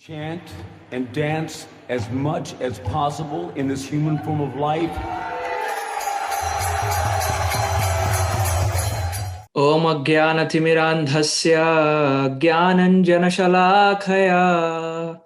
Chant and dance as much as possible in this human form of life. Om Ajnanatimirandhasya Jnananjanashalakaya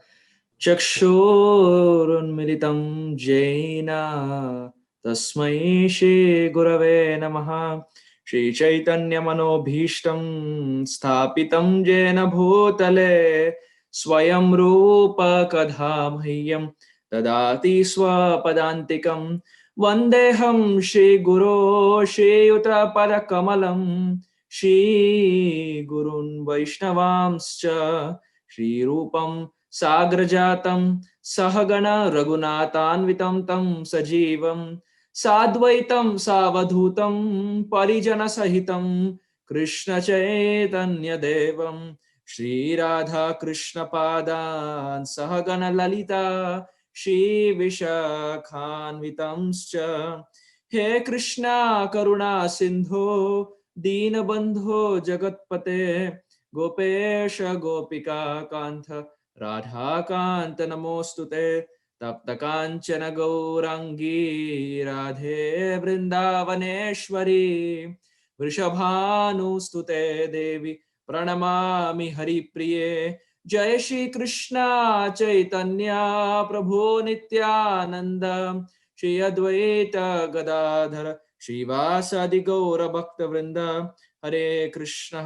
Chakshurunmilitam Jaina Tasmai Shri Gurave Namaha. Shri Chaitanya Manobhishtam Sthapitam Jena Bhutale Swayam Rupa Kadhamahiyam Tadati Swapadantikam Vandeham Shri Guru Shri Yuta Padakamalam Shri Gurun Vaishnavamscha Shri Rupam Sagrajatam Sahagana Raghunathanvitam Tam Sajivam Sadvaitam Savadhutam Parijana Sahitam Krishna Chaitanya Devam Shri Radha Krishna Padan Sahagana Lalita Shri Vishakhanvitamscha. He Krishna Karuna Sindho Deenabandho Jagatpate Gopesha Gopika Kantha Radha Kanta Namostute Tapta Kanchana Gaurangi Radhe Vrindavaneshwari Vrishabhanustute Devi Pranamami Hari Priye. Jai Shri Krishna Chaitanya Prabhu Nityananda Shri Advaita Gadadhara Srivasadi Gaura Bhakta Vrinda. Hare Krishna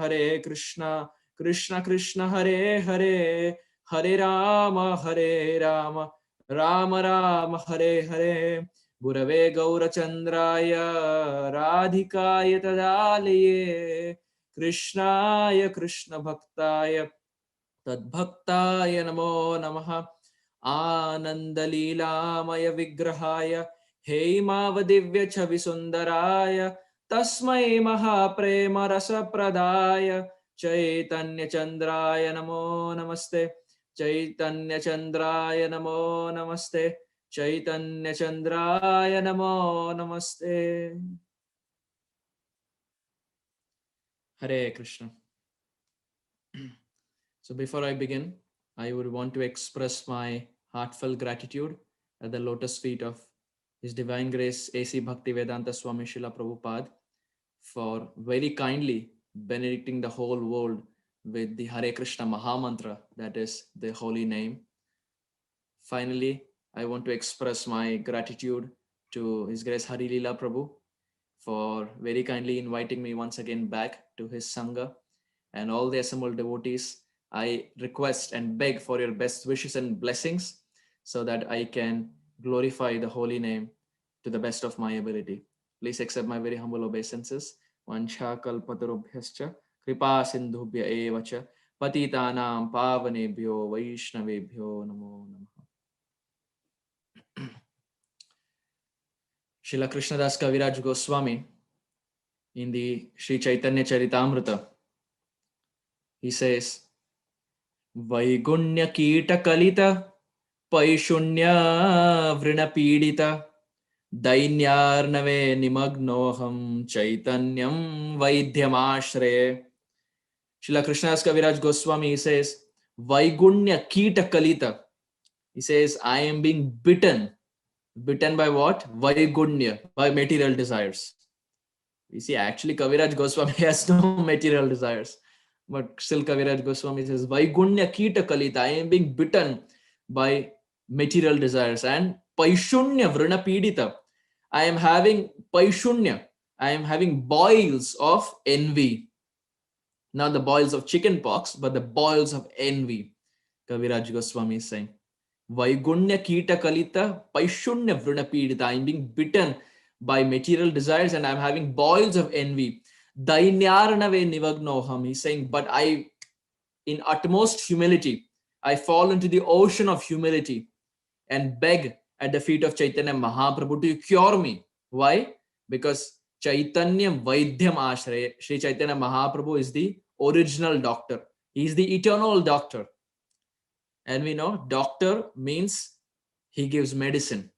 Krishna Krishna Hare Hare Hare Rama Rama Rama Hare Hare. Gurave Gaurachandraya Radhikaya Tadalaye Krishnaya Krishna Bhaktaya Tadbhaktaya Namo Namaha. Anandalilamaya Vigrahaya Heimavadivya Chavisundaraya Tasmai Mahaprema Rasa Pradaya Chaitanya Chandraya Namo Namaste. Chaitanya Chandraya Namo Namaste. Chaitanya Chandraya Namo Namaste. Hare Krishna. So before I begin, I would want to express my heartfelt gratitude at the lotus feet of His Divine Grace A.C. Bhaktivedanta Swami Srila Prabhupada for very kindly benedicting the whole world with the Hare Krishna Mahamantra, that is the holy name. Finally, I want to express my gratitude to His Grace Hari Leela Prabhu for very kindly inviting me once again back to his Sangha, and all the assembled devotees. I request and beg for your best wishes and blessings so that I can glorify the holy name to the best of my ability. Please accept my very humble obeisances. Vancha kalpatarubhyascha kripa sindhubhya evacha patitanam pavanebhyo vaishnavebhyo namo namaha. Srila Krishnadas Kaviraj Goswami, in the Sri Chaitanya Charitamrita, he says, Vaigunya Kita Kalita Paishunya Vrina Pidita Dainyarnave Nimagnoham Chaitanyam Vaidhyamashre. Srila Krishnadas Kaviraj Goswami, he says, Vaigunya Kita Kalita. He says, I am being bitten. Bitten by what? Vaigunya, by material desires. We see actually Kaviraj Goswami has no material desires. But still Kaviraj Goswami says, Vaigunya Kita Kalita, I am being bitten by material desires. And Paishunya Vrina Pidita, I am having Paishunya, I am having boils of envy. Not the boils of chicken pox, but the boils of envy. Kaviraj Goswami is saying, Vaigunya Kita Kalita Paishunya Vrina Pidita, I am being bitten by material desires and I am having boils of envy. Dainyarnave nivagnoham. He's saying, but I, in utmost humility, I fall into the ocean of humility and beg at the feet of Chaitanya Mahaprabhu to cure me. Why? Because Chaitanya Vaidhyam Ashraya, Sri Chaitanya Mahaprabhu is the original doctor. He is the eternal doctor. And we know doctor means he gives medicine.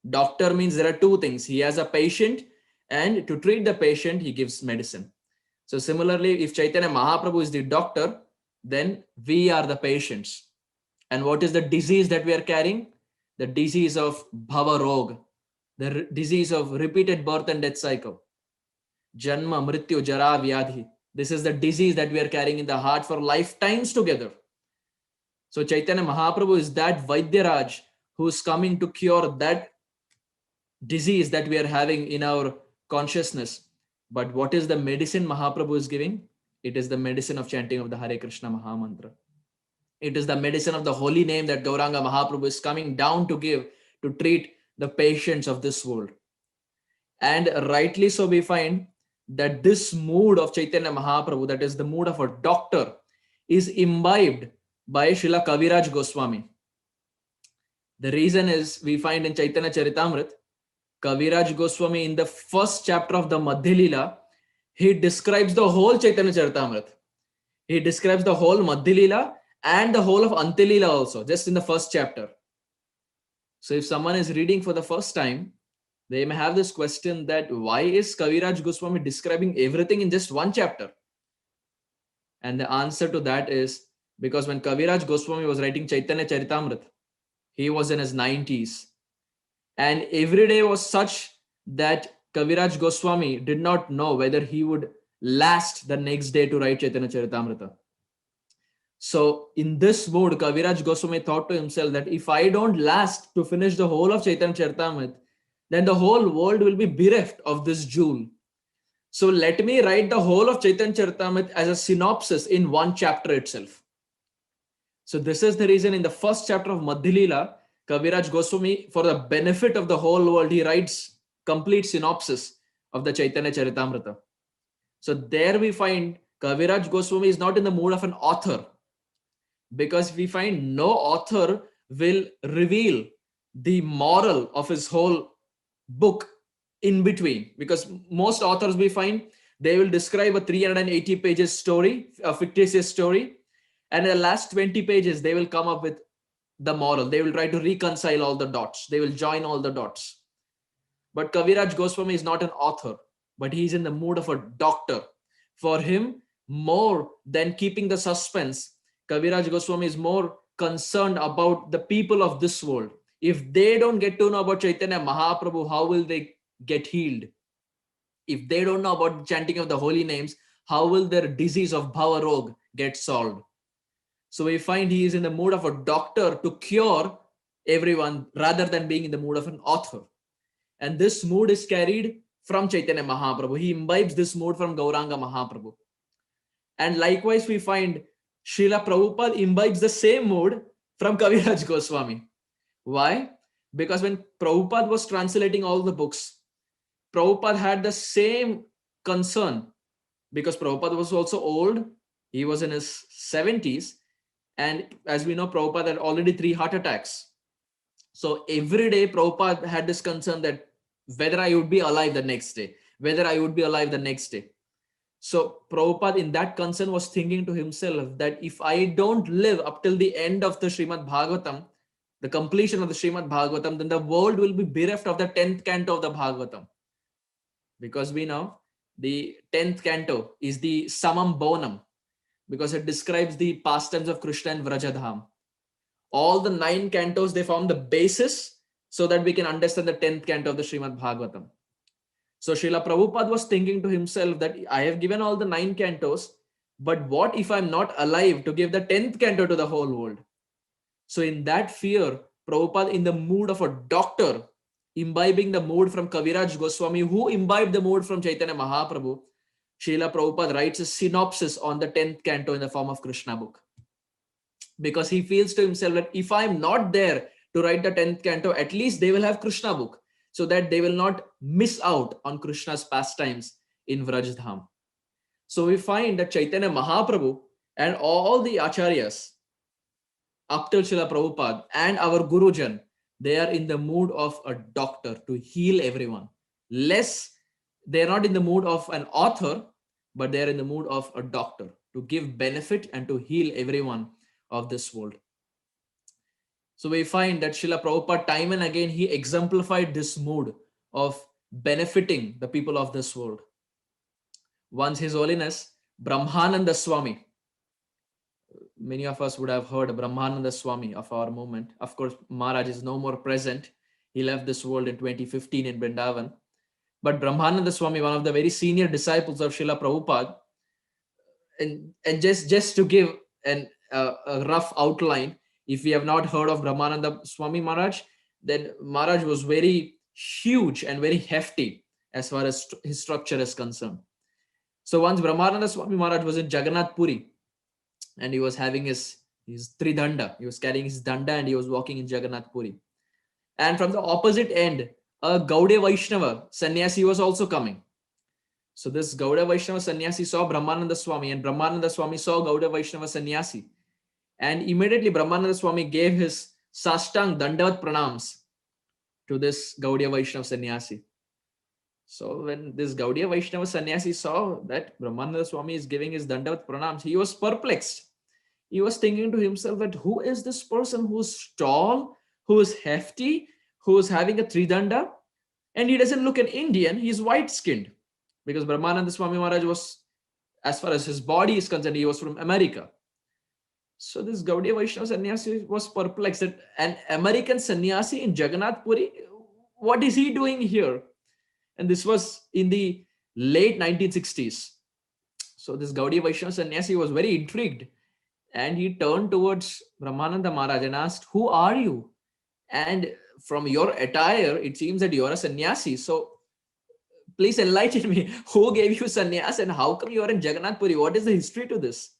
Doctor means there are two things. He has a patient, and to treat the patient, he gives medicine. So similarly, if Chaitanya Mahaprabhu is the doctor, then we are the patients. And what is the disease that we are carrying? The disease of bhava rog, the disease of repeated birth and death cycle. Janma, mrityu, jara, vyadhi. This is the disease that we are carrying in the heart for lifetimes together. So Chaitanya Mahaprabhu is that Vaidyaraj who is coming to cure that disease that we are having in our consciousness. But what is the medicine Mahaprabhu is giving? It is the medicine of chanting of the Hare Krishna Mahamantra. It is the medicine of the holy name that Gauranga Mahaprabhu is coming down to give, to treat the patients of this world. And rightly so, we find that this mood of Chaitanya Mahaprabhu, that is the mood of a doctor, is imbibed by Srila Kaviraj Goswami. The reason is, we find in Chaitanya Charitamrita, Kaviraj Goswami in the first chapter of the Madhya Leela, he describes the whole Chaitanya Charitamrita. He describes the whole Madhya Leela and the whole of Antya Leela also, just in the first chapter. So if someone is reading for the first time, they may have this question that why is Kaviraj Goswami describing everything in just one chapter? And the answer to that is because when Kaviraj Goswami was writing Chaitanya Charitamrita, he was in his 90s. And every day was such that Kaviraj Goswami did not know whether he would last the next day to write Chaitanya Charitamrita. So in this mood, Kaviraj Goswami thought to himself that if I don't last to finish the whole of Chaitanya Charitamrita, then the whole world will be bereft of this jewel. So let me write the whole of Chaitanya Charitamrita as a synopsis in one chapter itself. So this is the reason in the first chapter of Madhya Leela, Kaviraj Goswami, for the benefit of the whole world, he writes complete synopsis of the Chaitanya Charitamrita. So there we find Kaviraj Goswami is not in the mood of an author, because we find no author will reveal the moral of his whole book in between, because most authors we find they will describe a 380 pages story, a fictitious story, and in the last 20 pages they will come up with the moral. They will try to reconcile all the dots, they will join all the dots. But Kaviraj Goswami is not an author, but he is in the mood of a doctor. For him, more than keeping the suspense, Kaviraj Goswami is more concerned about the people of this world. If they don't get to know about Chaitanya Mahaprabhu, how will they get healed? If they don't know about chanting of the holy names, how will their disease of Bhava Rog get solved? So we find he is in the mood of a doctor to cure everyone rather than being in the mood of an author. And this mood is carried from Chaitanya Mahaprabhu. He imbibes this mood from Gauranga Mahaprabhu. And likewise, we find Srila Prabhupada imbibes the same mood from Kaviraj Goswami. Why? Because when Prabhupada was translating all the books, Prabhupada had the same concern, because Prabhupada was also old. He was in his 70s. And as we know, Prabhupada had already 3 heart attacks. So every day Prabhupada had this concern that whether I would be alive the next day, whether I would be alive the next day. So Prabhupada in that concern was thinking to himself that if I don't live up till the end of the Srimad Bhagavatam, the completion of the Srimad Bhagavatam, then the world will be bereft of the 10th canto of the Bhagavatam. Because we know the 10th canto is the Samam Bonam, because it describes the pastimes of Krishna and Vrajadham. All the 9 cantos, they form the basis so that we can understand the 10th canto of the Srimad Bhagavatam. So Srila Prabhupada was thinking to himself that I have given all the 9 cantos, but what if I'm not alive to give the 10th canto to the whole world? So in that fear, Prabhupada, in the mood of a doctor, imbibing the mood from Kaviraj Goswami, who imbibed the mood from Chaitanya Mahaprabhu, Srila Prabhupada writes a synopsis on the 10th canto in the form of Krishna book. Because he feels to himself that if I'm not there to write the 10th canto, at least they will have Krishna book, so that they will not miss out on Krishna's pastimes in Vrajdham. So we find that Chaitanya Mahaprabhu and all the acharyas up till Srila Prabhupada and our Gurujan, they are in the mood of a doctor to heal everyone. They're not in the mood of an author, but they're in the mood of a doctor to give benefit and to heal everyone of this world. So we find that Srila Prabhupada time and again, he exemplified this mood of benefiting the people of this world. Once His Holiness Brahmananda Swami, many of us would have heard Brahmananda Swami of our movement. Of course, Maharaj is no more present. He left this world in 2015 in Vrindavan. But Brahmananda Swami, one of the very senior disciples of Srila Prabhupada, and just to give a rough outline, if we have not heard of Brahmananda Swami Maharaj, then Maharaj was very huge and very hefty as far as his structure is concerned. So once Brahmananda Swami Maharaj was in Jagannath Puri, and he was having his tridanda. He was carrying his danda and he was walking in Jagannath Puri. And from the opposite end, a Gaudiya Vaishnava sannyasi was also coming. So this Gaudiya Vaishnava sannyasi saw Brahmananda Swami, and Brahmananda Swami saw Gaudiya Vaishnava sannyasi. And immediately Brahmananda Swami gave his sashtang dandavat pranams to this Gaudiya Vaishnava sannyasi. So when this Gaudiya Vaishnava sannyasi saw that Brahmananda Swami is giving his dandavat pranams, he was perplexed. He was thinking to himself that who is this person who's tall, who is hefty, who is having a tridanda, and he doesn't look an Indian, he's white-skinned. Because Brahmananda Swami Maharaj was, as far as his body is concerned, he was from America. So this Gaudiya Vaishnava sannyasi was perplexed that an American sannyasi in Jagannath Puri, what is he doing here? And this was in the late 1960s. So this Gaudiya Vaishnava sannyasi was very intrigued, and he turned towards Brahmananda Maharaj and asked, "Who are you? And from your attire, it seems that you're a sannyasi. So please enlighten me. Who gave you sannyas and how come you are in Jagannath Puri? What is the history to this?"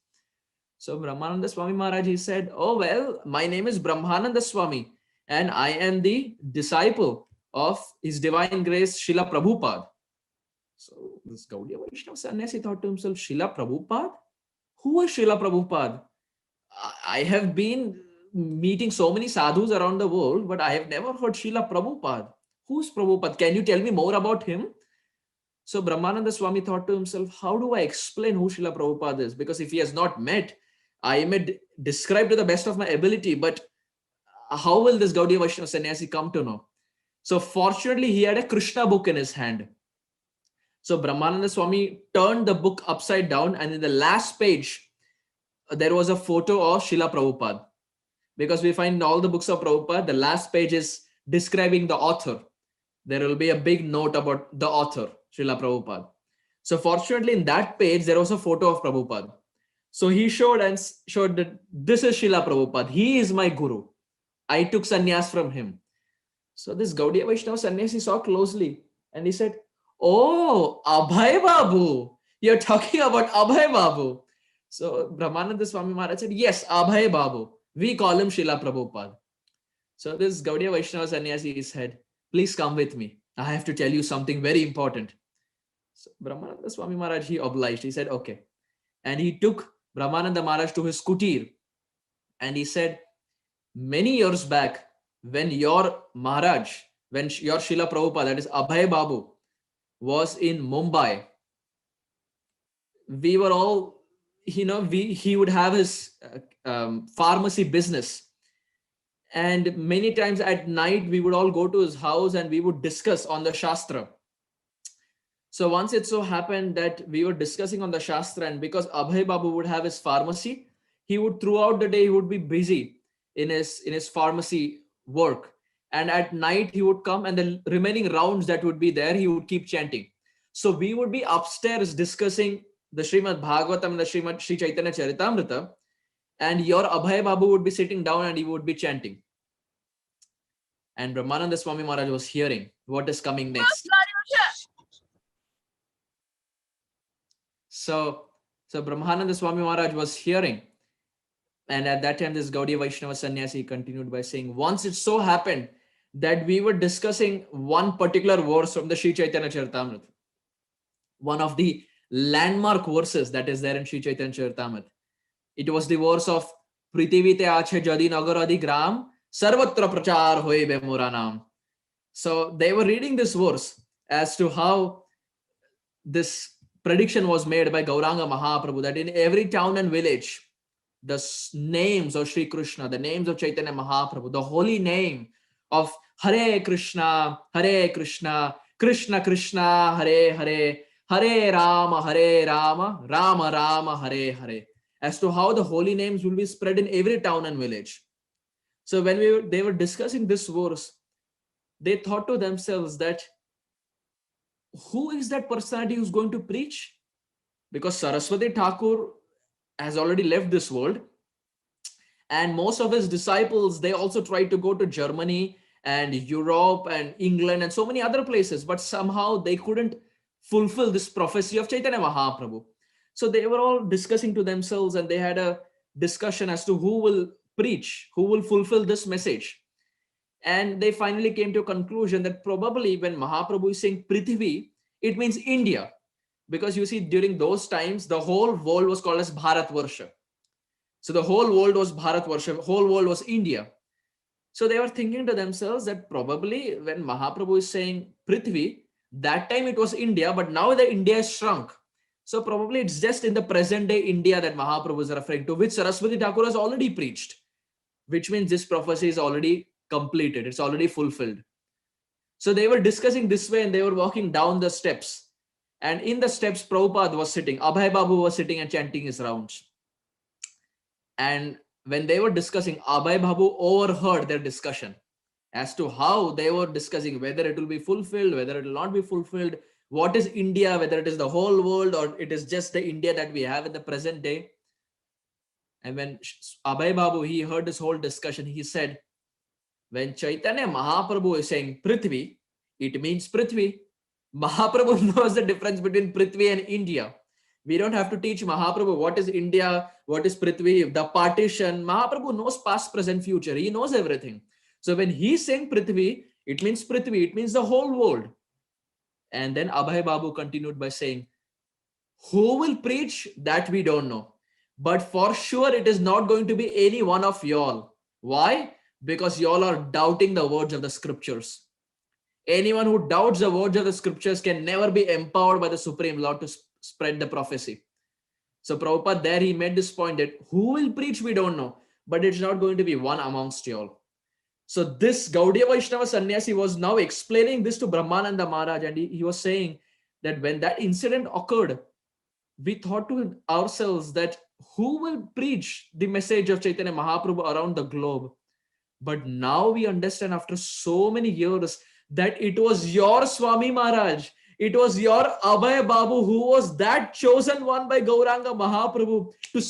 So Brahmananda Swami Maharaj, he said, "Oh, well, my name is Brahmananda Swami and I am the disciple of His Divine Grace, Srila Prabhupada." So this Gaudiya Vaishnava sannyasi thought to himself, Srila Prabhupada? Who is Srila Prabhupada? I have been meeting so many sadhus around the world, but I have never heard Srila Prabhupada. Who's Prabhupada? Can you tell me more about him? So Brahmananda Swami thought to himself, how do I explain who Srila Prabhupada is? Because if he has not met, I may describe to the best of my ability, but how will this Gaudiya Vaishnava sannyasi come to know? So fortunately, he had a Krishna book in his hand. So Brahmananda Swami turned the book upside down, and in the last page, there was a photo of Srila Prabhupada. Because we find in all the books of Prabhupada, the last page is describing the author. There will be a big note about the author, Srila Prabhupada. So fortunately, in that page, there was a photo of Prabhupada. So he showed that this is Srila Prabhupada. He is my guru. I took sannyas from him. So this Gaudiya Vaishnava sannyasi saw closely and he said, "Oh, Abhay Babu. You're talking about Abhay Babu." So Brahmananda Swami Maharaj said, "Yes, Abhay Babu. We call him Srila Prabhupada." So this Gaudiya Vaishnava sannyasi said, "Please come with me. I have to tell you something very important." So Brahmananda Swami Maharaj, he obliged. He said, "Okay." And he took Brahmananda Maharaj to his kutir. And he said, many years back, when your Maharaj, when your Srila Prabhupada, that is Abhay Babu, was in Mumbai, we were all, he would have his pharmacy business. And many times at night, we would all go to his house and we would discuss on the Shastra. So once it so happened that we were discussing on the Shastra, and because Abhay Babu would have his pharmacy, he would throughout the day, he would be busy in his pharmacy work. And at night he would come, and the remaining rounds that would be there, he would keep chanting. So we would be upstairs discussing the Srimad Bhagavatam and the Srimad Sri Chaitanya Charitamrita, and your Abhay Babu would be sitting down and he would be chanting. And Brahmananda Swami Maharaj was hearing what is coming next. So Brahmananda Swami Maharaj was hearing. And at that time, this Gaudiya Vaishnava sannyasi continued by saying, once it so happened that we were discussing one particular verse from the Sri Chaitanya Charitamrita, one of the landmark verses that is there in Sri Chaitanya Charitamrita. It was the verse of Prithivite Ache Jadi Nagar Adi Gram Sarvatra Prachar Hoye Be Mora Naam. So they were reading this verse as to how this prediction was made by Gauranga Mahaprabhu, that in every town and village, the names of Sri Krishna, the names of Chaitanya Mahaprabhu, the holy name of Hare Krishna, Krishna Krishna, Hare Hare, Hare Rama, Rama Rama, Hare Hare. as to how the holy names will be spread in every town and village. So when they were discussing this verse, they thought to themselves that who is that personality who's going to preach? Because Saraswati Thakur has already left this world, and most of his disciples, they also tried to go to Germany and Europe and England and so many other places, but somehow they couldn't fulfill this prophecy of Chaitanya Mahaprabhu. So they were all discussing to themselves, and they had a discussion as to who will preach, who will fulfill this message. And they finally came to a conclusion that probably when Mahaprabhu is saying Prithvi, it means India. Because you see, during those times, the whole world was called as Bharatvarsha. So the whole world was Bharatvarsha, whole world was India. So they were thinking to themselves that probably when Mahaprabhu is saying Prithvi, that time it was India, but now the India is shrunk. So probably it's just in the present day India that Mahaprabhu is referring to, which Saraswati Thakur has already preached, which means this prophecy is already completed. It's already fulfilled. So they were discussing this way, and they were walking down the steps. And in the steps, Prabhupada was sitting. Abhay Babu was sitting and chanting his rounds. And when they were discussing, Abhay Babu overheard their discussion as to how they were discussing whether it will be fulfilled, whether it will not be fulfilled, what is India, whether it is the whole world or it is just the India that we have in the present day. And when Abhay Babu, he heard this whole discussion, he said, when Chaitanya Mahaprabhu is saying Prithvi, it means Prithvi. Mahaprabhu knows the difference between Prithvi and India. We don't have to teach Mahaprabhu what is India, what is Prithvi, the partition. Mahaprabhu knows past, present, future. He knows everything. So when he's saying Prithvi, it means Prithvi, it means the whole world. And then Abhay Babu continued by saying, who will preach, that we don't know. But for sure, it is not going to be any one of y'all. Why? Because y'all are doubting the words of the scriptures. Anyone who doubts the words of the scriptures can never be empowered by the Supreme Lord to spread the prophecy. So Prabhupada there, he made this point that who will preach, we don't know, but it's not going to be one amongst y'all. So this Gaudiya Vaishnava Sannyasi was now explaining this to Brahmananda Maharaj, and he was saying that when that incident occurred, we thought to ourselves that who will preach the message of Chaitanya Mahaprabhu around the globe? But now we understand after so many years that it was your Swami Maharaj, it was your Abhay Babu who was that chosen one by Gauranga Mahaprabhu to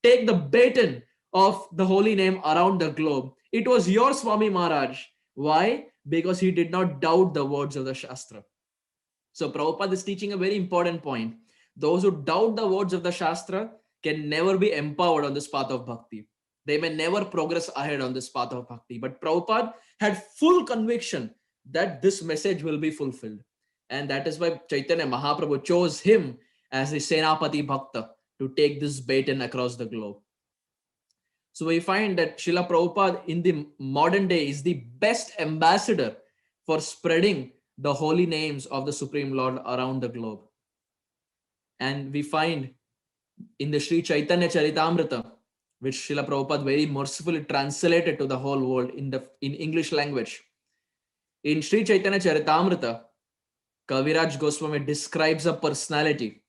take the baton of the holy name around the globe. It was your Swami Maharaj. Why? Because he did not doubt the words of the Shastra. So Prabhupada is teaching a very important point. Those who doubt the words of the Shastra can never be empowered on this path of bhakti. They may never progress ahead on this path of bhakti. But Prabhupada had full conviction that this message will be fulfilled. And that is why Chaitanya Mahaprabhu chose him as the Senapati Bhakta to take this baton across the globe. So we find that Srila Prabhupada in the modern day is the best ambassador for spreading the holy names of the Supreme Lord around the globe. And we find in the Sri Chaitanya Charitamrita, which Srila Prabhupada very mercifully translated to the whole world in English language. In Sri Chaitanya Charitamrita, Kaviraj Goswami describes a personality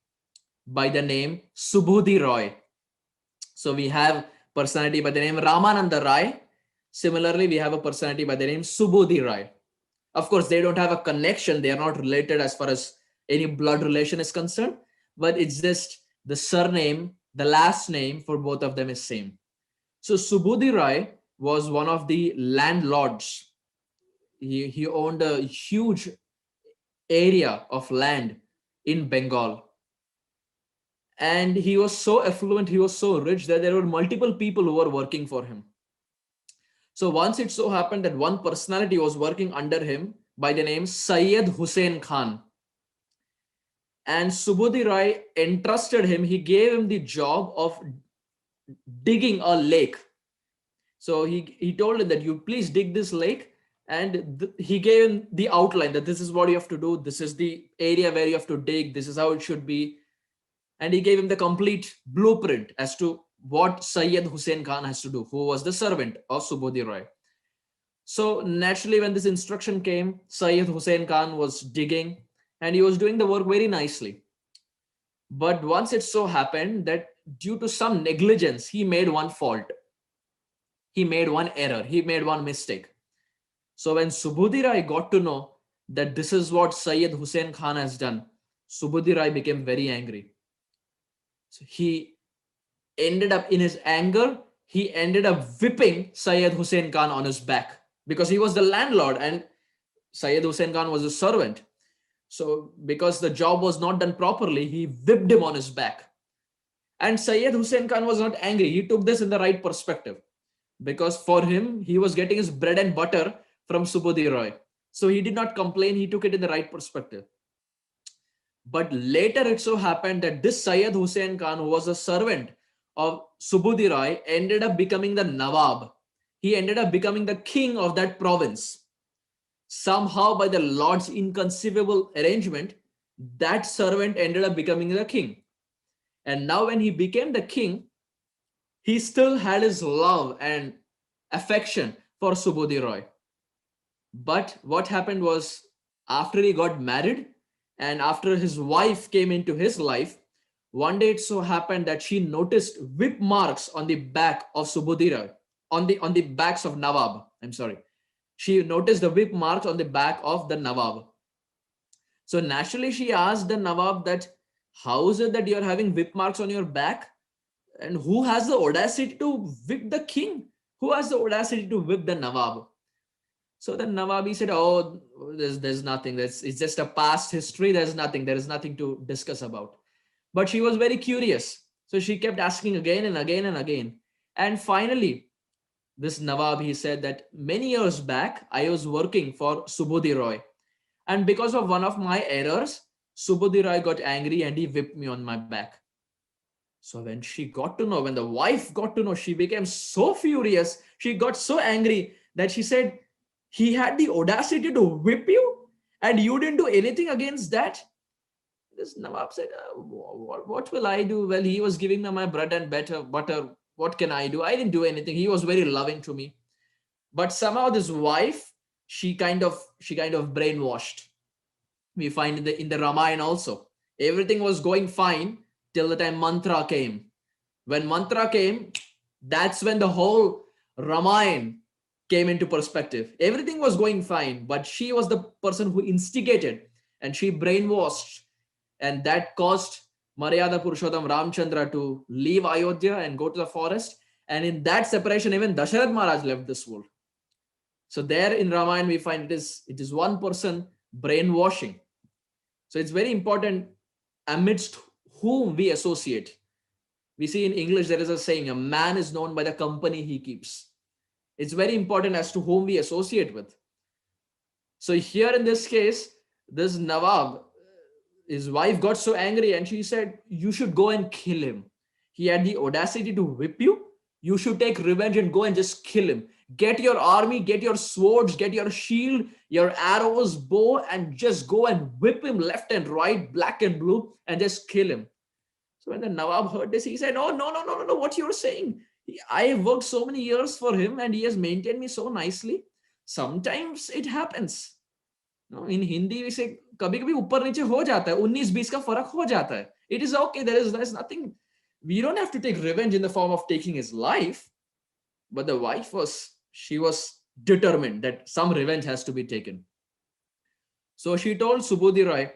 by the name Subudhi Roy. So we have personality by the name Ramananda Rai. Similarly, we have a personality by the name Subudhi Rai. Of course, they don't have a connection. They are not related as far as any blood relation is concerned, but it's just the surname, the last name for both of them is same. So Subudhi Rai was one of the landlords. He owned a huge area of land in Bengal. And he was so affluent, he was so rich that there were multiple people who were working for him. So once it so happened that one personality was working under him by the name Syed Hussain Khan. And Subudhi Rai entrusted him, he gave him the job of digging a lake. So he told him that you please dig this lake, and he gave him the outline that this is what you have to do. This is the area where you have to dig. This is how it should be. And he gave him the complete blueprint as to what Syed Hussain Khan has to do, who was the servant of Subudhi Rai. So naturally, when this instruction came, Syed Hussain Khan was digging and he was doing the work very nicely. But once it so happened that due to some negligence, he made one fault. He made one error. He made one mistake. So when Subudhi Rai got to know that this is what Sayyid Hussain Khan has done, Subudhi Rai became very angry. So he ended up, in his anger, he ended up whipping Sayyid Hussain Khan on his back, because he was the landlord and Sayyid Hussain Khan was a servant. So because the job was not done properly, he whipped him on his back. And Sayyid Hussain Khan was not angry. He took this in the right perspective, because for him, he was getting his bread and butter from Subudhi Rai. So he did not complain. He took it in the right perspective. But later it so happened that this Sayyid Hussain Khan, who was a servant of Subudhi Rai, ended up becoming the Nawab. He ended up becoming the king of that province. Somehow, by the Lord's inconceivable arrangement, that servant ended up becoming the king. And now when he became the king, he still had his love and affection for Subudhi Rai. But what happened was, after he got married and after his wife came into his life, one day it so happened that she noticed whip marks on the back of Subudhi Rai, on the backs of Nawab. I'm sorry. She noticed the whip marks on the back of the Nawab. So naturally she asked the Nawab that, how is it that you're having whip marks on your back? And who has the audacity to whip the king? Who has the audacity to whip the Nawab? So the Nawabi said, oh, there's nothing. It's just a past history. There's nothing. There is nothing to discuss about. But she was very curious. So she kept asking again and again and again. And finally, this Nawab, he said that many years back, I was working for Subudhi Rai. And because of one of my errors, Subudhi Rai got angry and he whipped me on my back. So when she got to know, when the wife got to know, she became so furious. She got so angry that she said, he had the audacity to whip you and you didn't do anything against that? This Nawab said, what will I do? Well, he was giving me my bread and butter. What can I do? I didn't do anything. He was very loving to me. But somehow this wife, she kind of brainwashed. We find in the Ramayana also. Everything was going fine till the time mantra came. When mantra came, that's when the whole Ramayana came into perspective. Everything was going fine, but she was the person who instigated and she brainwashed, and that caused Maryada Purushottam Ramchandra to leave Ayodhya and go to the forest. And in that separation, even Dasharath Maharaj left this world. So there in Ramayana, we find it is one person brainwashing. So it's very important amidst whom we associate. We see in English, there is a saying, a man is known by the company he keeps. It's very important as to whom we associate with. So here in this case, this Nawab, his wife got so angry and she said, you should go and kill him. He had the audacity to whip you. You should take revenge and go and just kill him. Get your army, get your swords, get your shield, your arrows, bow, and just go and whip him left and right, black and blue, and just kill him. So when the Nawab heard this, he said, oh, no, what you're saying? I have worked so many years for him and he has maintained me so nicely. Sometimes it happens. No, in Hindi we say, kabhi-kabhi upar niche ho jata hai, 19-20 ka farak ho jata hai. It is okay. There's nothing. We don't have to take revenge in the form of taking his life. But the wife was determined that some revenge has to be taken. So she told Subudhi Rai,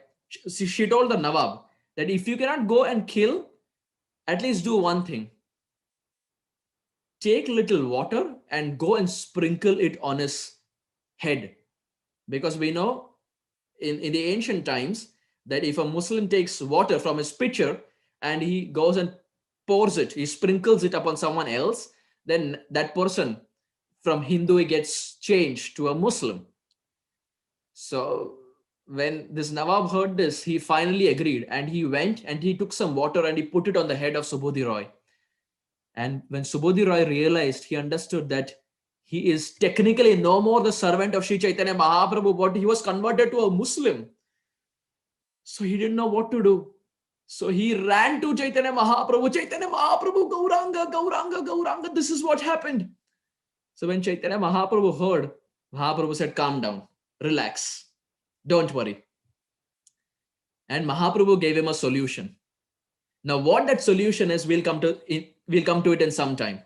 she told the Nawab that if you cannot go and kill, at least do one thing. Take little water and go and sprinkle it on his head. Because we know in the ancient times that if a Muslim takes water from his pitcher and he goes and pours it, he sprinkles it upon someone else, then that person from Hindu gets changed to a Muslim. So when this Nawab heard this, he finally agreed and he went and he took some water and he put it on the head of Subudhi Rai. And when Subudhi Rai realized, he understood that he is technically no more the servant of Sri Chaitanya Mahaprabhu, but he was converted to a Muslim. So he didn't know what to do. So he ran to Chaitanya Mahaprabhu, Gauranga, Gauranga, Gauranga, this is what happened. So when Chaitanya Mahaprabhu heard, Mahaprabhu said, calm down, relax, don't worry. And Mahaprabhu gave him a solution. Now, what that solution is, we'll come to it in some time.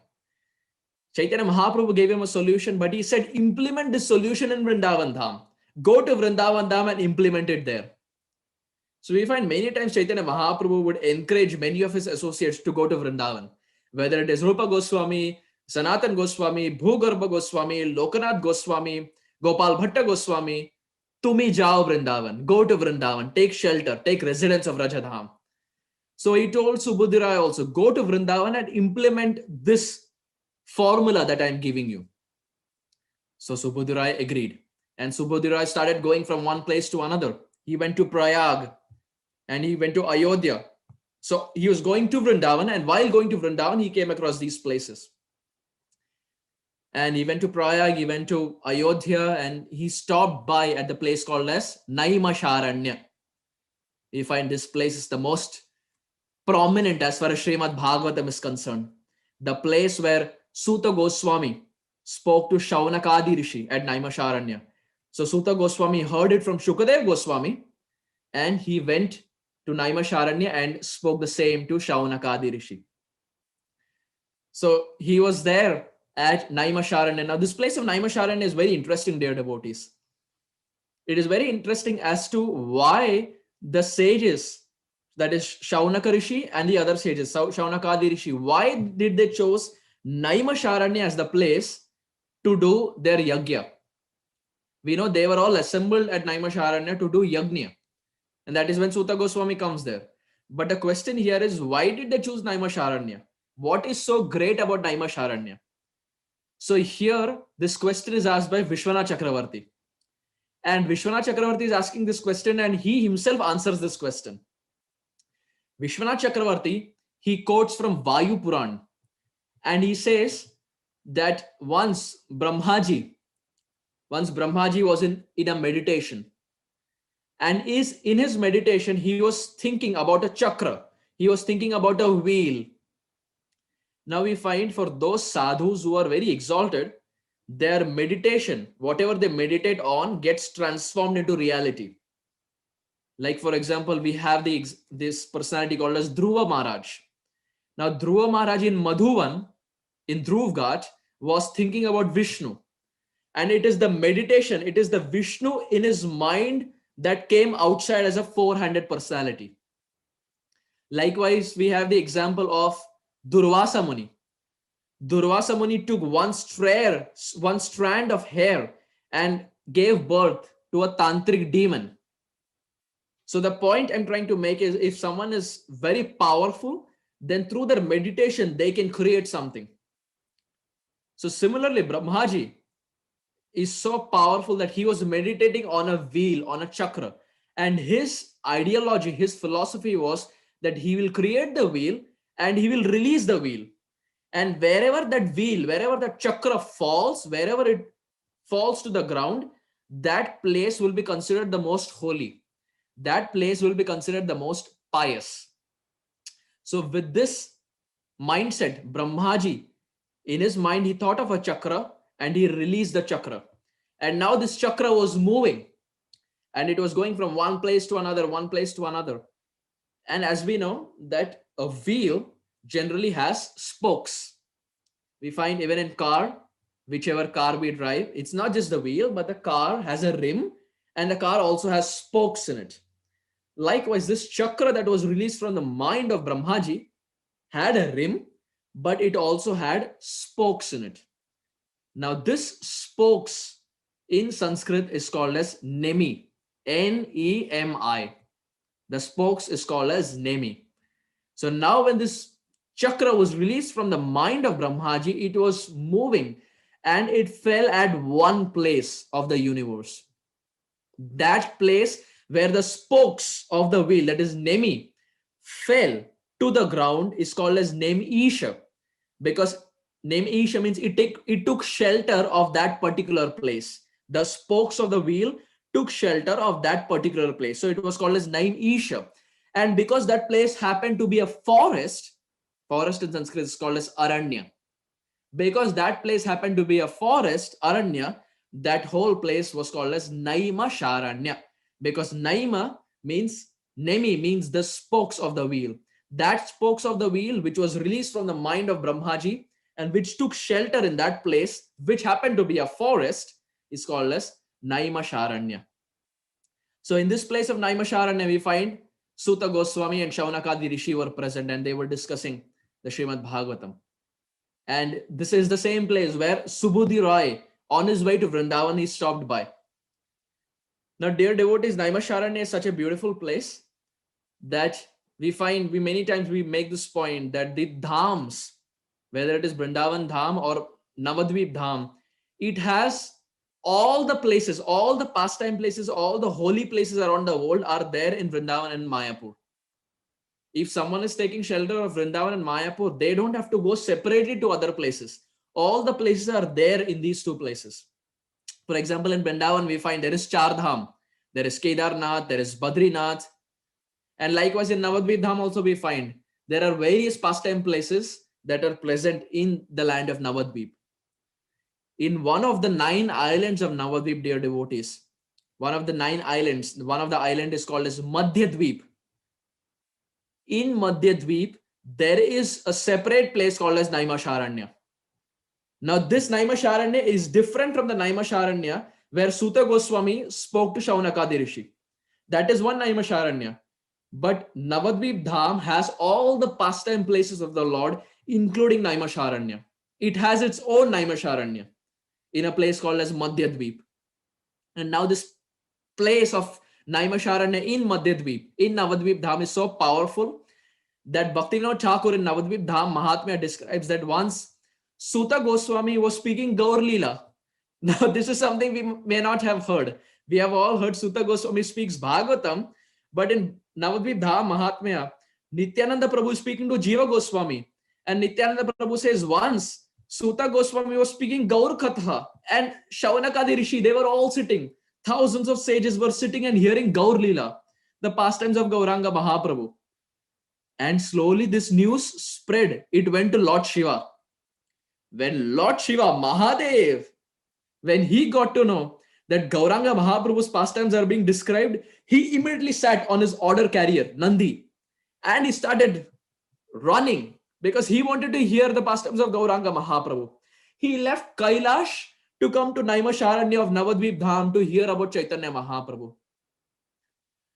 Chaitanya Mahaprabhu gave him a solution, but he said, implement this solution in Vrindavan Dham. Go to Vrindavan Dham and implement it there. So we find many times Chaitanya Mahaprabhu would encourage many of his associates to go to Vrindavan, whether it is Rupa Goswami, Sanatan Goswami, Bhugarbha Goswami, Lokanath Goswami, Gopal Bhatta Goswami. Tumi jao Vrindavan, go to Vrindavan, take shelter, take residence of Rajadham. So he told Subudhirai also, go to Vrindavan and implement this formula that I'm giving you. So Subudhirai agreed. And Subudhirai started going from one place to another. He went to Prayag and he went to Ayodhya. So he was going to Vrindavan, and while going to Vrindavan, he came across these places. And he went to Prayag, he went to Ayodhya, and he stopped by at the place called as Naimasharanya. We find this place is the most prominent as far as Srimad Bhagavatam is concerned. The place where Suta Goswami spoke to Shaunakadi Rishi at Naimasharanya. So Suta Goswami heard it from Shukadev Goswami, and he went to Naimasharanya and spoke the same to Shaunakadi Rishi. So he was there at Naimasharanya. Now this place of Naimasharanya is very interesting, dear devotees. It is very interesting as to why the sages, that is Shaunaka Rishi and the other sages, Shaunakadi Rishi, why did they chose Naimasharanya as the place to do their yagya? We know they were all assembled at Naimasharanya to do yagnya. And that is when Suta Goswami comes there. But the question here is, why did they choose Naimasharanya? What is so great about Naimasharanya? So here, this question is asked by Vishwanath Chakravarti. And Vishwanath Chakravarti is asking this question, and he himself answers this question. Vishwanath Chakravarti, he quotes from Vayu Puran, and he says that once Brahmaji was in a meditation, and in his meditation, he was thinking about a chakra. He was thinking about a wheel. Now we find for those sadhus who are very exalted, their meditation, whatever they meditate on, gets transformed into reality. Like for example, we have this personality called as Dhruva Maharaj. Now Dhruva Maharaj in Madhuvan, in Dhruv Ghat, was thinking about Vishnu. And it is the meditation, it is the Vishnu in his mind that came outside as a four-handed personality. Likewise, we have the example of Durvasa Muni. Durvasa Muni took one strand of hair and gave birth to a tantric demon. So the point I'm trying to make is, if someone is very powerful, then through their meditation, they can create something. So similarly, Brahmaji is so powerful that he was meditating on a wheel, on a chakra. And his ideology, his philosophy was that he will create the wheel and he will release the wheel. And wherever that wheel, wherever that chakra falls, wherever it falls to the ground, that place will be considered the most holy. That place will be considered the most pious. So with this mindset, Brahmaji, in his mind, he thought of a chakra and he released the chakra. And now this chakra was moving and it was going from one place to another, one place to another. And as we know that a wheel generally has spokes. We find even in car, whichever car we drive, it's not just the wheel, but the car has a rim and the car also has spokes in it. Likewise, this chakra that was released from the mind of Brahmaji had a rim, but it also had spokes in it. Now this spokes in Sanskrit is called as Nemi, N-E-M-I. The spokes is called as Nemi. So now when this chakra was released from the mind of Brahmaji, it was moving and it fell at one place of the universe. That place where the spokes of the wheel, that is Nemi, fell to the ground is called as Nemisha, because Nemisha means it took shelter of that particular place. The spokes of the wheel took shelter of that particular place. So it was called as Nemisha. And because that place happened to be a forest in Sanskrit is called as Aranya. Because that place happened to be a forest, Aranya, that whole place was called as Naimasharanya. Because Naima means, Nemi means the spokes of the wheel. That spokes of the wheel, which was released from the mind of Brahmaji and which took shelter in that place, which happened to be a forest, is called as Naimasharanya. So in this place of Naimasharanya, we find Suta Goswami and Shaunakadi Rishi were present, and they were discussing the Srimad Bhagavatam. And this is the same place where Subudhi Roy, on his way to Vrindavan, he stopped by. Now, dear devotees, Naimasharanya is such a beautiful place that we many times we make this point that the dhams, whether it is Vrindavan Dham or Navadvip Dham, it has all the places, all the pastime places, all the holy places around the world are there in Vrindavan and Mayapur. If someone is taking shelter of Vrindavan and Mayapur, they don't have to go separately to other places. All the places are there in these two places. For example, in Vrindavan, we find there is Char Dham, there is Kedarnath, there is Badrinath. And likewise in Navadvip Dham also we find there are various pastime places that are present in the land of Navadvip. In one of the 9 islands of Navadvip, dear devotees, one of the island is called as Madhyadvip. In Madhyadvip, there is a separate place called as Naimasharanya. Now, this Naimasharanya is different from the Naimasharanya where Suta Goswami spoke to Shaunakadi Rishi. That is one Naimasharanya. But Navadvip Dham has all the pastime places of the Lord, including Naimasharanya. It has its own Naimasharanya in a place called as Madhyadvip. And now this place of Naimasharanya in Madhyadvip, in Navadvip Dham, is so powerful that Bhaktivinoda Thakur in Navadvip Dham Mahatmya describes that once Suta Goswami was speaking Gaur Leela. Now this is something we may not have heard. We have all heard Suta Goswami speaks Bhagavatam, but in Navadvip Dham Mahatmya, Nityananda Prabhu is speaking to Jiva Goswami. And Nityananda Prabhu says once Suta Goswami was speaking Gaur Katha and Shaunakadi Rishi, they were all sitting. Thousands of sages were sitting and hearing Gaur Leela, the pastimes of Gauranga Mahaprabhu. And slowly this news spread. It went to Lord Shiva. When Lord Shiva, Mahadev, when he got to know that Gauranga Mahaprabhu's pastimes are being described, he immediately sat on his order carrier, Nandi, and he started running because he wanted to hear the pastimes of Gauranga Mahaprabhu. He left Kailash to come to Naimasharanya of Navadvip Dham to hear about Chaitanya Mahaprabhu.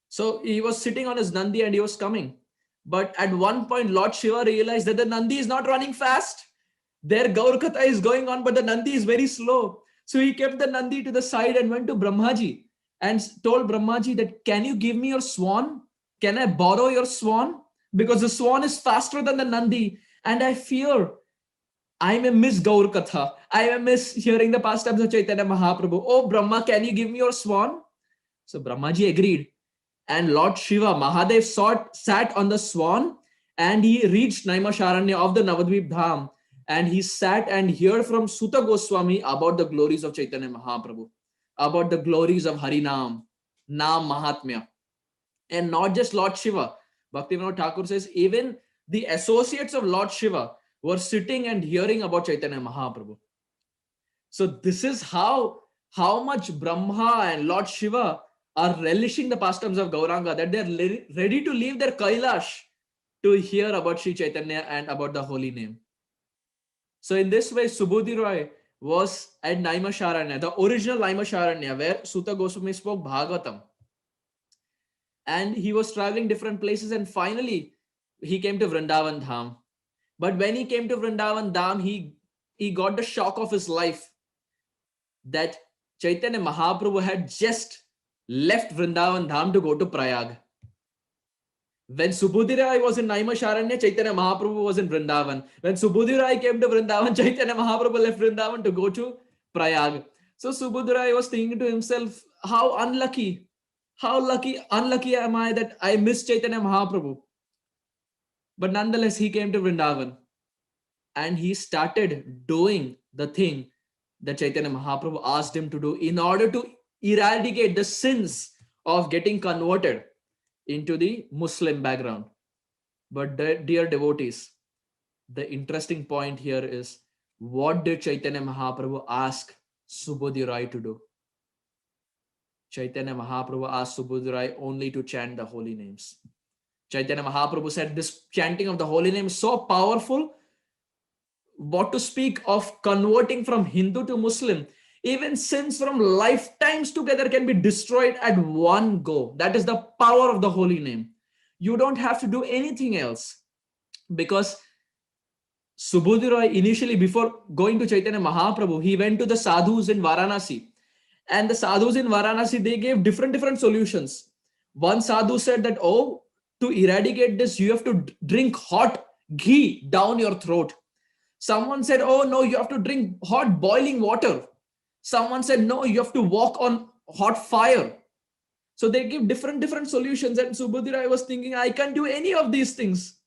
So he was sitting on his Nandi and he was coming. But at one point, Lord Shiva realized that the Nandi is not running fast. Their Gaur Katha is going on, but the Nandi is very slow. So he kept the Nandi to the side and went to Brahmaji and told Brahmaji that, can you give me your swan? Can I borrow your swan? Because the swan is faster than the Nandi. And I fear I may miss Gaur Katha. I may miss hearing the pastimes of Chaitanya Mahaprabhu. Oh, Brahma, can you give me your swan? So Brahmaji agreed. And Lord Shiva, Mahadev sat on the swan and he reached Naimasharanya of the Navadvip Dham. And he sat and heard from Suta Goswami about the glories of Chaitanya Mahaprabhu, about the glories of Harinam, Nam Mahatmya. And not just Lord Shiva. Bhaktivinoda Thakur says, even the associates of Lord Shiva were sitting and hearing about Chaitanya Mahaprabhu. So this is how much Brahma and Lord Shiva are relishing the pastimes of Gauranga, that they're ready to leave their Kailash to hear about Sri Chaitanya and about the holy name. So in this way, Subudhi Roy was at Naimasharanya, the original Naimasharanya, where Suta Goswami spoke Bhagavatam. And he was traveling different places, and finally he came to Vrindavan Dham. But when he came to Vrindavan Dham, he got the shock of his life that Chaitanya Mahaprabhu had just left Vrindavan Dham to go to Prayag. When Subudhi Roy was in Naimasharanya, Chaitanya Mahaprabhu was in Vrindavan. When Subudhi Roy came to Vrindavan, Chaitanya Mahaprabhu left Vrindavan to go to Prayag. So Subudhi Roy was thinking to himself, how unlucky am I that I missed Chaitanya Mahaprabhu. But nonetheless, he came to Vrindavan and he started doing the thing that Chaitanya Mahaprabhu asked him to do in order to eradicate the sins of getting converted into the Muslim background. But dear devotees, the interesting point here is, what did Chaitanya Mahaprabhu ask Subudhi Roy to do? Chaitanya Mahaprabhu asked Subudhi Roy only to chant the holy names. Chaitanya Mahaprabhu said this chanting of the holy name is so powerful. What to speak of converting from Hindu to Muslim? Even sins from lifetimes together can be destroyed at one go. That is the power of the holy name. You don't have to do anything else. Because Subodhi Roy, initially, before going to Chaitanya Mahaprabhu, he went to the sadhus in Varanasi. And the sadhus in Varanasi, they gave different solutions. One sadhu said that, oh, to eradicate this, you have to drink hot ghee down your throat. Someone said, oh, no, you have to drink hot boiling water. Someone said, no, you have to walk on hot fire. So they give different solutions. And Subodhi Roy was thinking, I can't do any of these things.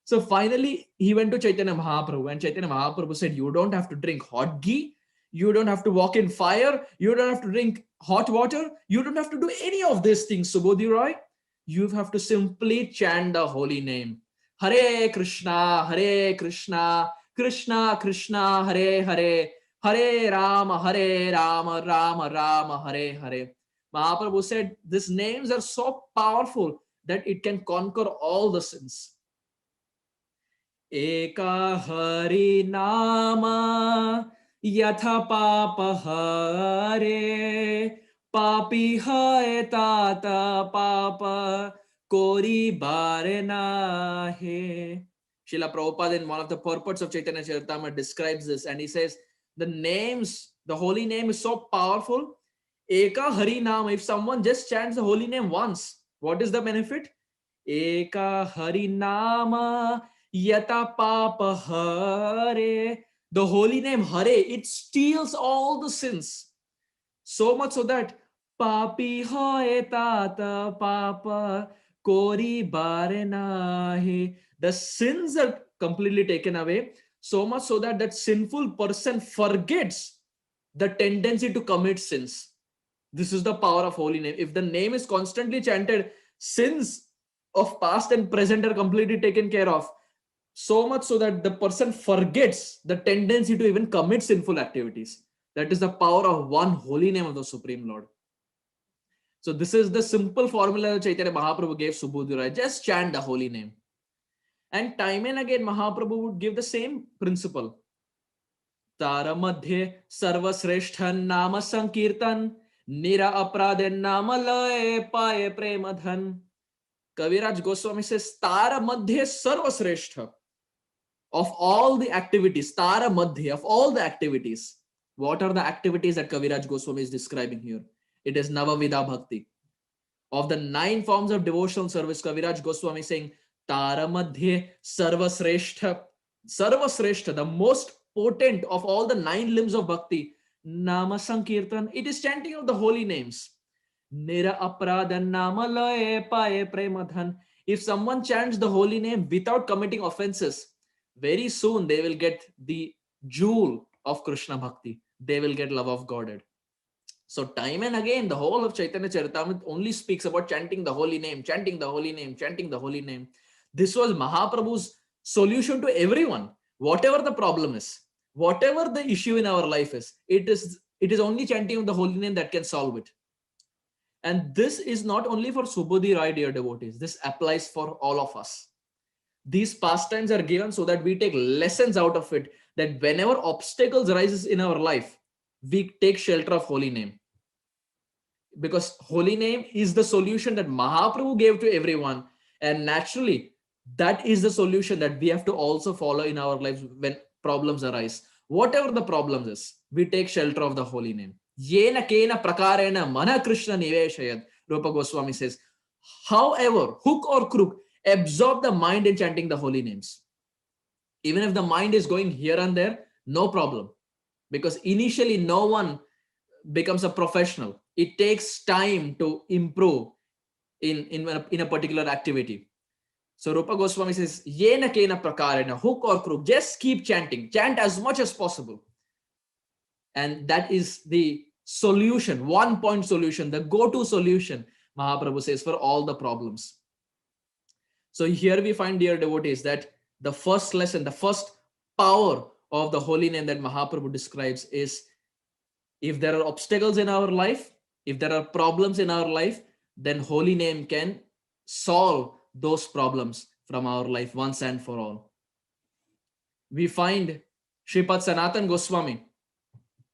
So finally, he went to Chaitanya Mahaprabhu, and Chaitanya Mahaprabhu said, you don't have to drink hot ghee. You don't have to walk in fire. You don't have to drink hot water. You don't have to do any of these things, Subodhi Roy. You have to simply chant the holy name. Hare Krishna, Krishna Krishna, Hare Hare, Hare Rama, Rama Rama, Hare Hare. Mahaprabhu said, these names are so powerful that it can conquer all the sins. Eka Hari Nama Yatha Papa Hare Papi Hae Tata Papa Kori Bare Nahe. Srila Prabhupada, in one of the purports of Chaitanya Charitamrita, describes this, and he says the names, the holy name is so powerful. Eka Hari Nama, if someone just chants the holy name once, what is the benefit? Eka Hari Nama Yata Papa Hare. The holy name Hare, it steals all the sins. So much so that Papi Hae Tata Papa Kori Bare Nahe. The sins are completely taken away. So much so that that sinful person forgets the tendency to commit sins. This is the power of holy name. If the name is constantly chanted, sins of past and present are completely taken care of. So much so that the person forgets the tendency to even commit sinful activities. That is the power of one holy name of the Supreme Lord. So this is the simple formula that Chaitanya Mahaprabhu gave Subodhi Roy. Just chant the holy name. And time and again, Mahaprabhu would give the same principle. Tara Madhye Sarva Sreshthan Nama Sankirtan Nira Apradhen Nama Laye Paye Premadhan. Kaviraj Goswami says, Tara Madhye Sarva Sreshtha. Of all the activities, Tara Madhya, of all the activities, what are the activities that Kaviraj Goswami is describing here? It is Navavida Bhakti. Of the 9 forms of devotional service, Kaviraj Goswami is saying, Tara Madhya Sarva Sreshtha, the most potent of all the 9 limbs of Bhakti, Nama Sankirtan, it is chanting of the holy names. Nira Apradhan Nama Laye Paye Premadhan. If someone chants the holy name without committing offenses, very soon they will get the jewel of Krishna Bhakti. They will get love of Godhead. So time and again, the whole of Chaitanya Charitamrita only speaks about chanting the holy name, chanting the holy name, chanting the holy name. This was Mahaprabhu's solution to everyone. Whatever the problem is, whatever the issue in our life is, it is only chanting of the holy name that can solve it. And this is not only for Subodhi Roy, dear devotees. This applies for all of us. These pastimes are given so that we take lessons out of it, that whenever obstacles arises in our life, we take shelter of holy name. Because holy name is the solution that Mahaprabhu gave to everyone. And naturally, that is the solution that we have to also follow in our lives when problems arise. Whatever the problems is, we take shelter of the holy name. Yena kena prakarena mana Krishna niveshayad. Rupa Goswami says, however, hook or crook, absorb the mind in chanting the holy names. Even if the mind is going here and there, no problem. Because initially no one becomes a professional. It takes time to improve in a particular activity. So Rupa Goswami says, Yena kena prakarena, hook or crook, just keep chanting. Chant as much as possible. And that is the solution, 1-point solution, the go-to solution, Mahaprabhu says, for all the problems. So here we find, dear devotees, that the first lesson, the first power of the holy name that Mahaprabhu describes is, if there are obstacles in our life, if there are problems in our life, then holy name can solve those problems from our life once and for all. We find Shripad Sanatan Goswami,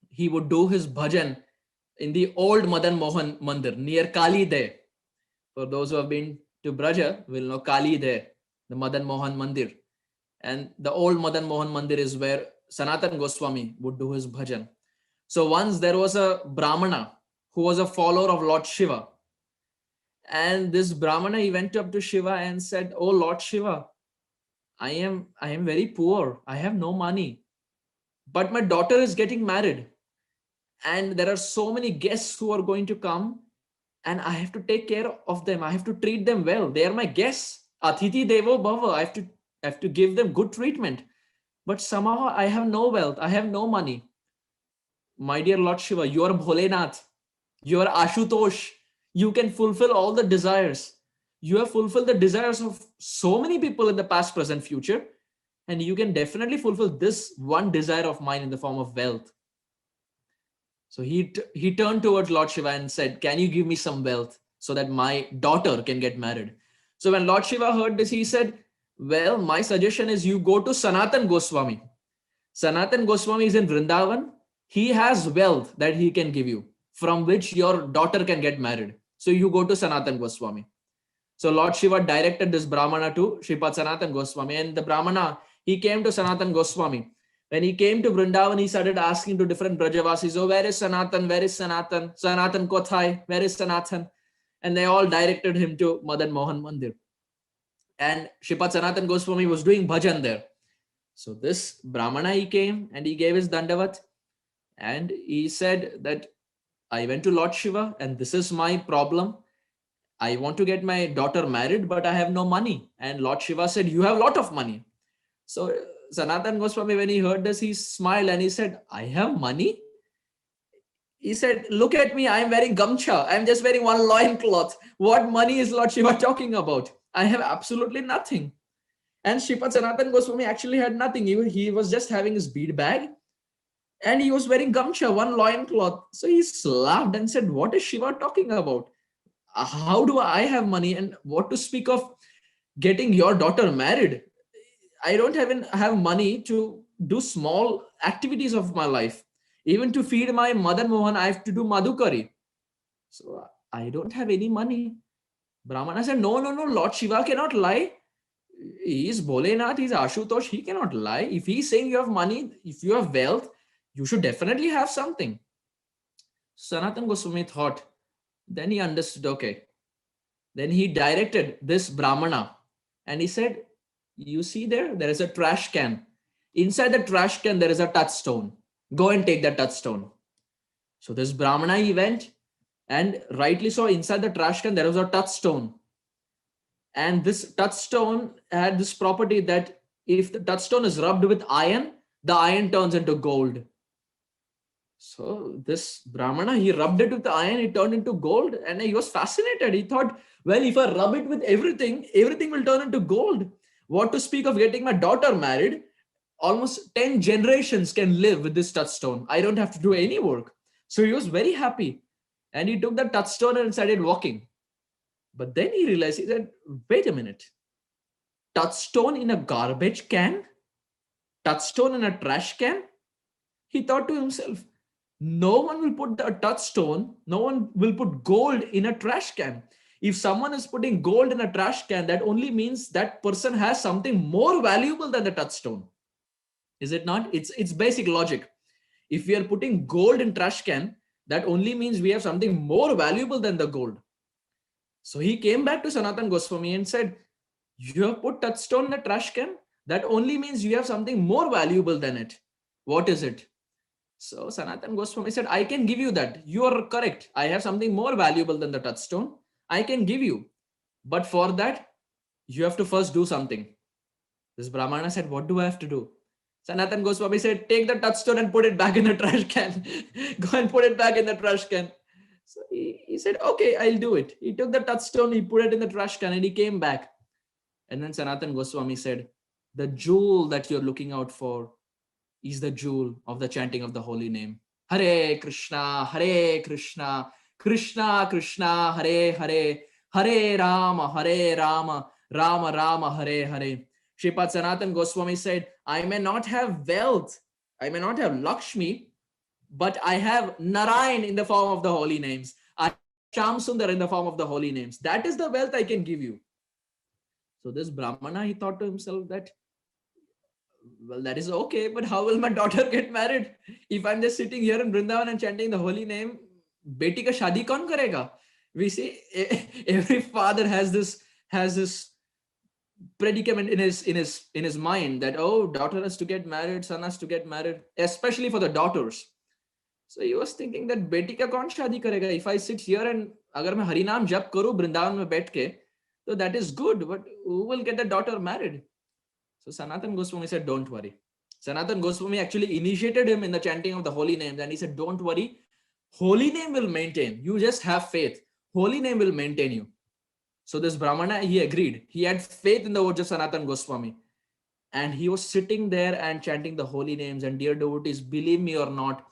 he would do his bhajan in the old Madan Mohan Mandir near Kali there. For those who have been to Braja will know Kali there, the Madan Mohan Mandir. And the old Madan Mohan Mandir is where Sanatan Goswami would do his bhajan. So once there was a Brahmana who was a follower of Lord Shiva. And this Brahmana, he went up to Shiva and said, "Oh Lord Shiva, I am very poor. I have no money. But my daughter is getting married. And there are so many guests who are going to come. And I have to take care of them. I have to treat them well. They are my guests. Athithi Devo Bhava. I have to give them good treatment. But somehow I have no wealth. I have no money. My dear Lord Shiva, you are Bholenath. You are Ashutosh. You can fulfill all the desires. You have fulfilled the desires of so many people in the past, present, future. And you can definitely fulfill this one desire of mine in the form of wealth." So he turned towards Lord Shiva and said, "Can you give me some wealth so that my daughter can get married?" So when Lord Shiva heard this, he said, "Well, my suggestion is you go to Sanatan Goswami. Sanatan Goswami is in Vrindavan. He has wealth that he can give you, from which your daughter can get married. So you go to Sanatan Goswami." So Lord Shiva directed this Brahmana to Shripad Sanatan Goswami. And the Brahmana, he came to Sanatan Goswami. When he came to Vrindavan, he started asking to different Brajavasis, "Oh, where is Sanatan? Where is Sanatan? Sanatan Kothai? Where is Sanatan?" And they all directed him to Madan Mohan Mandir. And Shripad Sanatan Goswami was doing bhajan there. So this Brahmana, he came and he gave his dandavat. And he said that, "I went to Lord Shiva and this is my problem. I want to get my daughter married, but I have no money." And Lord Shiva said, "You have a lot of money." So Sanatan Goswami, when he heard this, he smiled and he said, "I have money?" He said, "Look at me. I'm wearing gamcha. I'm just wearing one loin cloth. What money is Lord Shiva talking about? I have absolutely nothing." And Shripad Sanatan Goswami actually had nothing. He was just having his bead bag and he was wearing gamcha, one loin cloth. So he laughed and said, "What is Shiva talking about? How do I have money? And what to speak of getting your daughter married? I don't even have money to do small activities of my life. Even to feed my Madan Mohan, I have to do madhukari. So I don't have any money." Brahmana said, "No, Lord Shiva cannot lie. He is Bholenath, he is Ashutosh, he cannot lie. If he is saying you have money, if you have wealth, you should definitely have something." Sanatan Goswami thought, then he understood, okay. Then he directed this Brahmana and he said, "You see there is a trash can. Inside the trash can, there is a touchstone. Go and take that touchstone." So this Brahmana, he went, and rightly so, inside the trash can, there was a touchstone. And this touchstone had this property that if the touchstone is rubbed with iron, the iron turns into gold. So this Brahmana, he rubbed it with the iron, it turned into gold, and he was fascinated. He thought, well, if I rub it with everything, everything will turn into gold. What to speak of getting my daughter married? Almost 10 generations can live with this touchstone. I don't have to do any work. So he was very happy. And he took the touchstone and started walking. But then he realized, he said, "Wait a minute. Touchstone in a garbage can? Touchstone in a trash can?" He thought to himself, no one will put a touchstone, no one will put gold in a trash can. If someone is putting gold in a trash can, that only means that person has something more valuable than the touchstone. Is it not? It's basic logic. If we are putting gold in trash can, that only means we have something more valuable than the gold. So he came back to Sanatan Goswami and said, "You have put touchstone in a trash can? That only means you have something more valuable than it. What is it?" So Sanatan Goswami said, "I can give you that. You are correct. I have something more valuable than the touchstone. I can give you. But for that, you have to first do something." This Brahmana said, "What do I have to do?" Sanatan Goswami said, "Take the touchstone and put it back in the trash can." Go and put it back in the trash can. So he said, "Okay, I'll do it." He took the touchstone, he put it in the trash can, and he came back. And then Sanatan Goswami said, "The jewel that you're looking out for is the jewel of the chanting of the holy name. Hare Krishna, Krishna Krishna, Hare Hare, Hare Rama, Rama Rama Hare Hare. Shripad Sanatan Goswami said, I may not have wealth, I may not have Lakshmi, but I have Narayan in the form of the holy names. I have Sham Sundar in the form of the holy names. That is the wealth I can give you. So this Brahmana, he thought to himself that, well, that is okay, but how will my daughter get married? If I'm just sitting here in Vrindavan and chanting the holy name, beti ka shadi kaun karega? We see every father has this predicament in his mind that, oh, daughter has to get married, son has to get married, especially for the daughters. So he was thinking that beti ka kaun shadi karega? If I sit here and agar main hari naam jap karu Vrindavan mein baith ke, so that is good, but who will get the daughter married? So Sanatan Goswami said, don't worry. Sanatan Goswami actually initiated him in the chanting of the holy names, and he said, don't worry, holy name will maintain. You just have faith. Holy name will maintain you. So this Brahmana, he agreed. He had faith in the words of Sanatan Goswami. And he was sitting there and chanting the holy names. And dear devotees, believe me or not,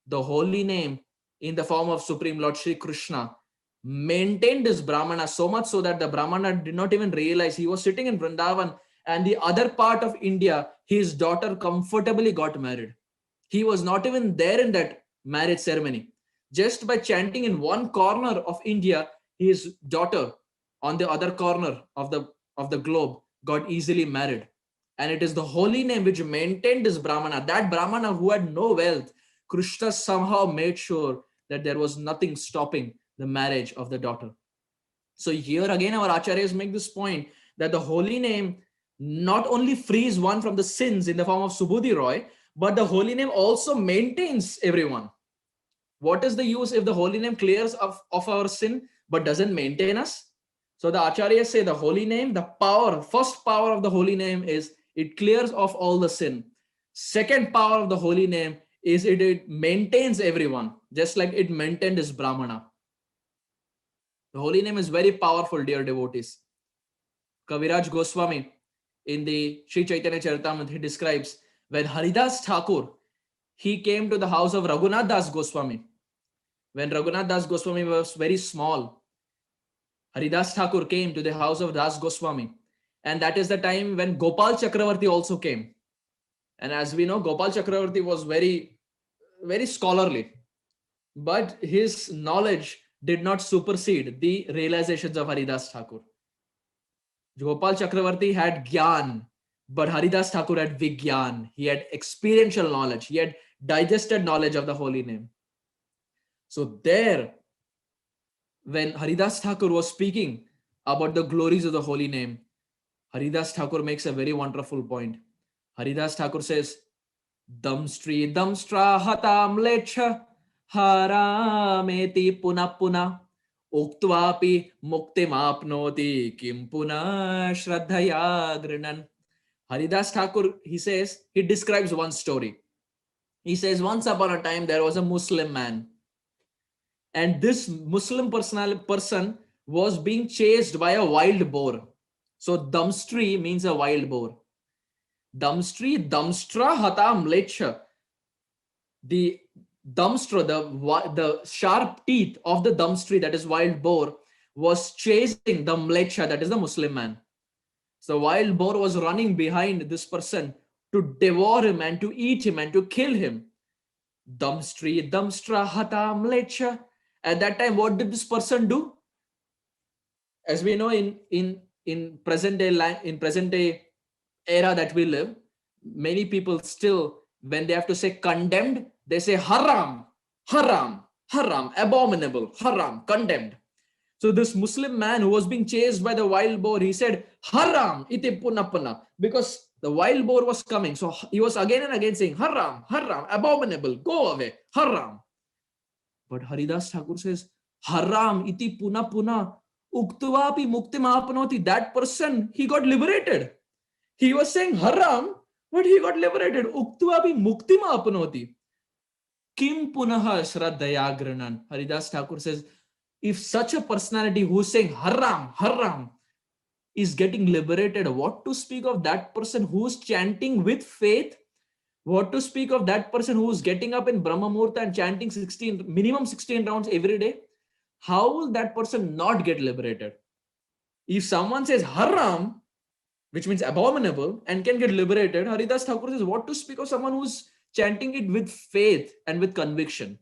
the holy name in the form of Supreme Lord Shri Krishna maintained this Brahmana so much so that the Brahmana did not even realize he was sitting in Vrindavan, and the other part of India, his daughter comfortably got married. He was not even there in that marriage ceremony. Just by chanting in one corner of India, his daughter on the other corner of the globe got easily married. And it is the holy name which maintained this Brahmana. That Brahmana who had no wealth, Krishna somehow made sure that there was nothing stopping the marriage of the daughter. So here again, our acharyas make this point that the holy name not only frees one from the sins in the form of Subudhi Roy, but the holy name also maintains everyone. What is the use if the holy name clears of our sin but doesn't maintain us? So the acharyas say the holy name, the power, first power of the holy name is it clears off all the sin. Second power of the holy name is it maintains everyone, just like it maintained this Brahmana. The holy name is very powerful, dear devotees. Kaviraj Goswami, in the Sri Chaitanya Charitamrita, he describes when Haridas Thakur, he came to the house of Raghunath Das Goswami. When Raghunath Das Goswami was very small, Haridas Thakur came to the house of Das Goswami. And that is the time when Gopal Chakravarti also came. And as we know, Gopal Chakravarti was very, very scholarly. But his knowledge did not supersede the realizations of Haridas Thakur. Gopal Chakravarti had Gyan, but Haridas Thakur had Vigyan. He had experiential knowledge. He had digested knowledge of the holy name. So there, when Haridas Thakur was speaking about the glories of the holy name, Haridas Thakur makes a very wonderful point. Haridas Thakur says, Damstri damstra hatam lecha harameti puna puna uktvapi muktim apnoti kim puna shraddhaya grinan. Haridas Thakur, he says, he describes one story. He says, once upon a time, there was a Muslim man. And this Muslim person was being chased by a wild boar. So Damstri means a wild boar. Damstri, Damstra hatam lecha. The Damstra, the sharp teeth of the Damstri, that is wild boar, was chasing the Mlecha, that is the Muslim man. So wild boar was running behind this person to devour him and to eat him and to kill him. Damstri, Damstra hatam lecha. At that time, what did this person do? As we know, in present day era that we live, many people still, when they have to say condemned, they say haram, haram, haram, abominable, haram, condemned. So this Muslim man who was being chased by the wild boar, he said haram iti punapana, because the wild boar was coming. So he was again and again saying haram, haram, abominable, go away, haram. But Haridas Thakur says haram iti punapuna uktvapi muktim apnoti. That person, he got liberated. He was saying haram, but he got liberated. Uktvapi muktim apnoti. Kim punaha shraddhaya granan. Haridas Thakur says, if such a personality who's saying haram, haram, is getting liberated, what to speak of that person who's chanting with faith? What to speak of that person who's getting up in Brahma Muhurta and chanting minimum 16 rounds every day? How will that person not get liberated? If someone says haram, which means abominable, and can get liberated, Haridas Thakur says, what to speak of someone who's chanting it with faith and with conviction?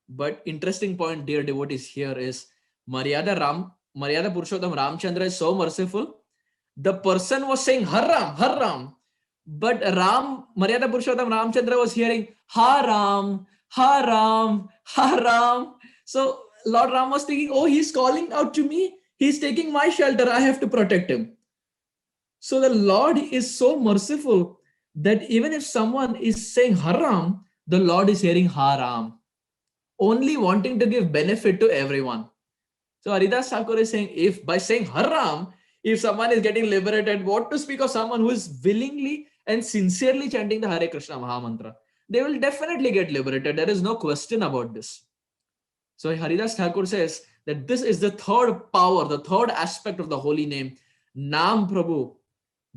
But interesting point, dear devotees, here is Maryada Purushottam Ramchandra is so merciful. The person was saying haram, haram, but Maryada Purushottam Ramchandra was hearing haram, haram, haram. So Lord Ram was thinking, oh, he's calling out to me. He's taking my shelter. I have to protect him. So the Lord is so merciful that even if someone is saying haram, the Lord is hearing haram, only wanting to give benefit to everyone. So Haridas Thakur is saying, if by saying haram, if someone is getting liberated, what to speak of someone who is willingly and sincerely chanting the Hare Krishna Mahamantra? They will definitely get liberated. There is no question about this. So Haridas Thakur says that this is the third power, the third aspect of the holy name. Nam Prabhu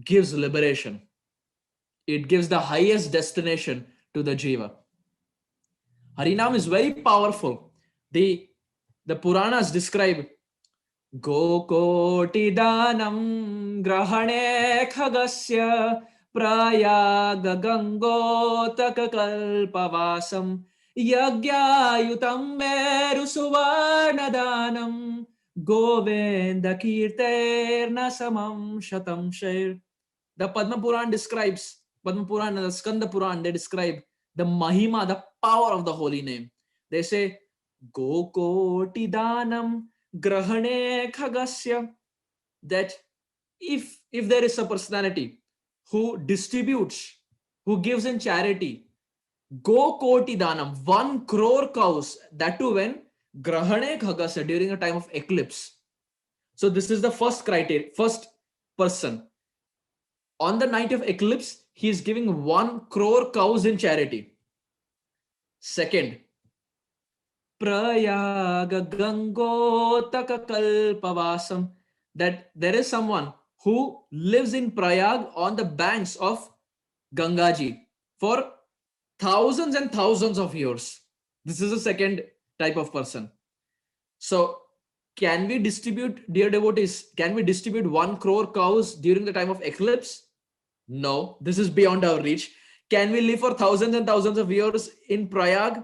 gives liberation. It gives the highest destination to the Jiva. Harinam is very powerful. The Puranas describe Gokoti Danam Grahane Khagasya Prayaga Gangotaka Kalpavasam Yagyayutam Meru Suvarna Danam Govinda Kirterna Samam Shatam Shair. The Padma Puran describes, Padma Puran and the Skanda Puran, they describe the Mahima, the power of the holy name. They say, Gokoti Danam Grahane Khagasya. That if there is a personality who distributes, who gives in charity, Gokoti Danam, 1 crore cows, that too when Grahane Khagasya, during a time of eclipse. So this is the first criteria, first person. On the night of eclipse, he is giving 1 crore cows in charity. Second, Prayaga Gangotaka Kalpavasam, that there is someone who lives in Prayag on the banks of Gangaji for thousands and thousands of years. This is the second type of person. So can we distribute, dear devotees, can we distribute 1 crore cows during the time of eclipse? No, this is beyond our reach. Can we live for thousands and thousands of years in Prayag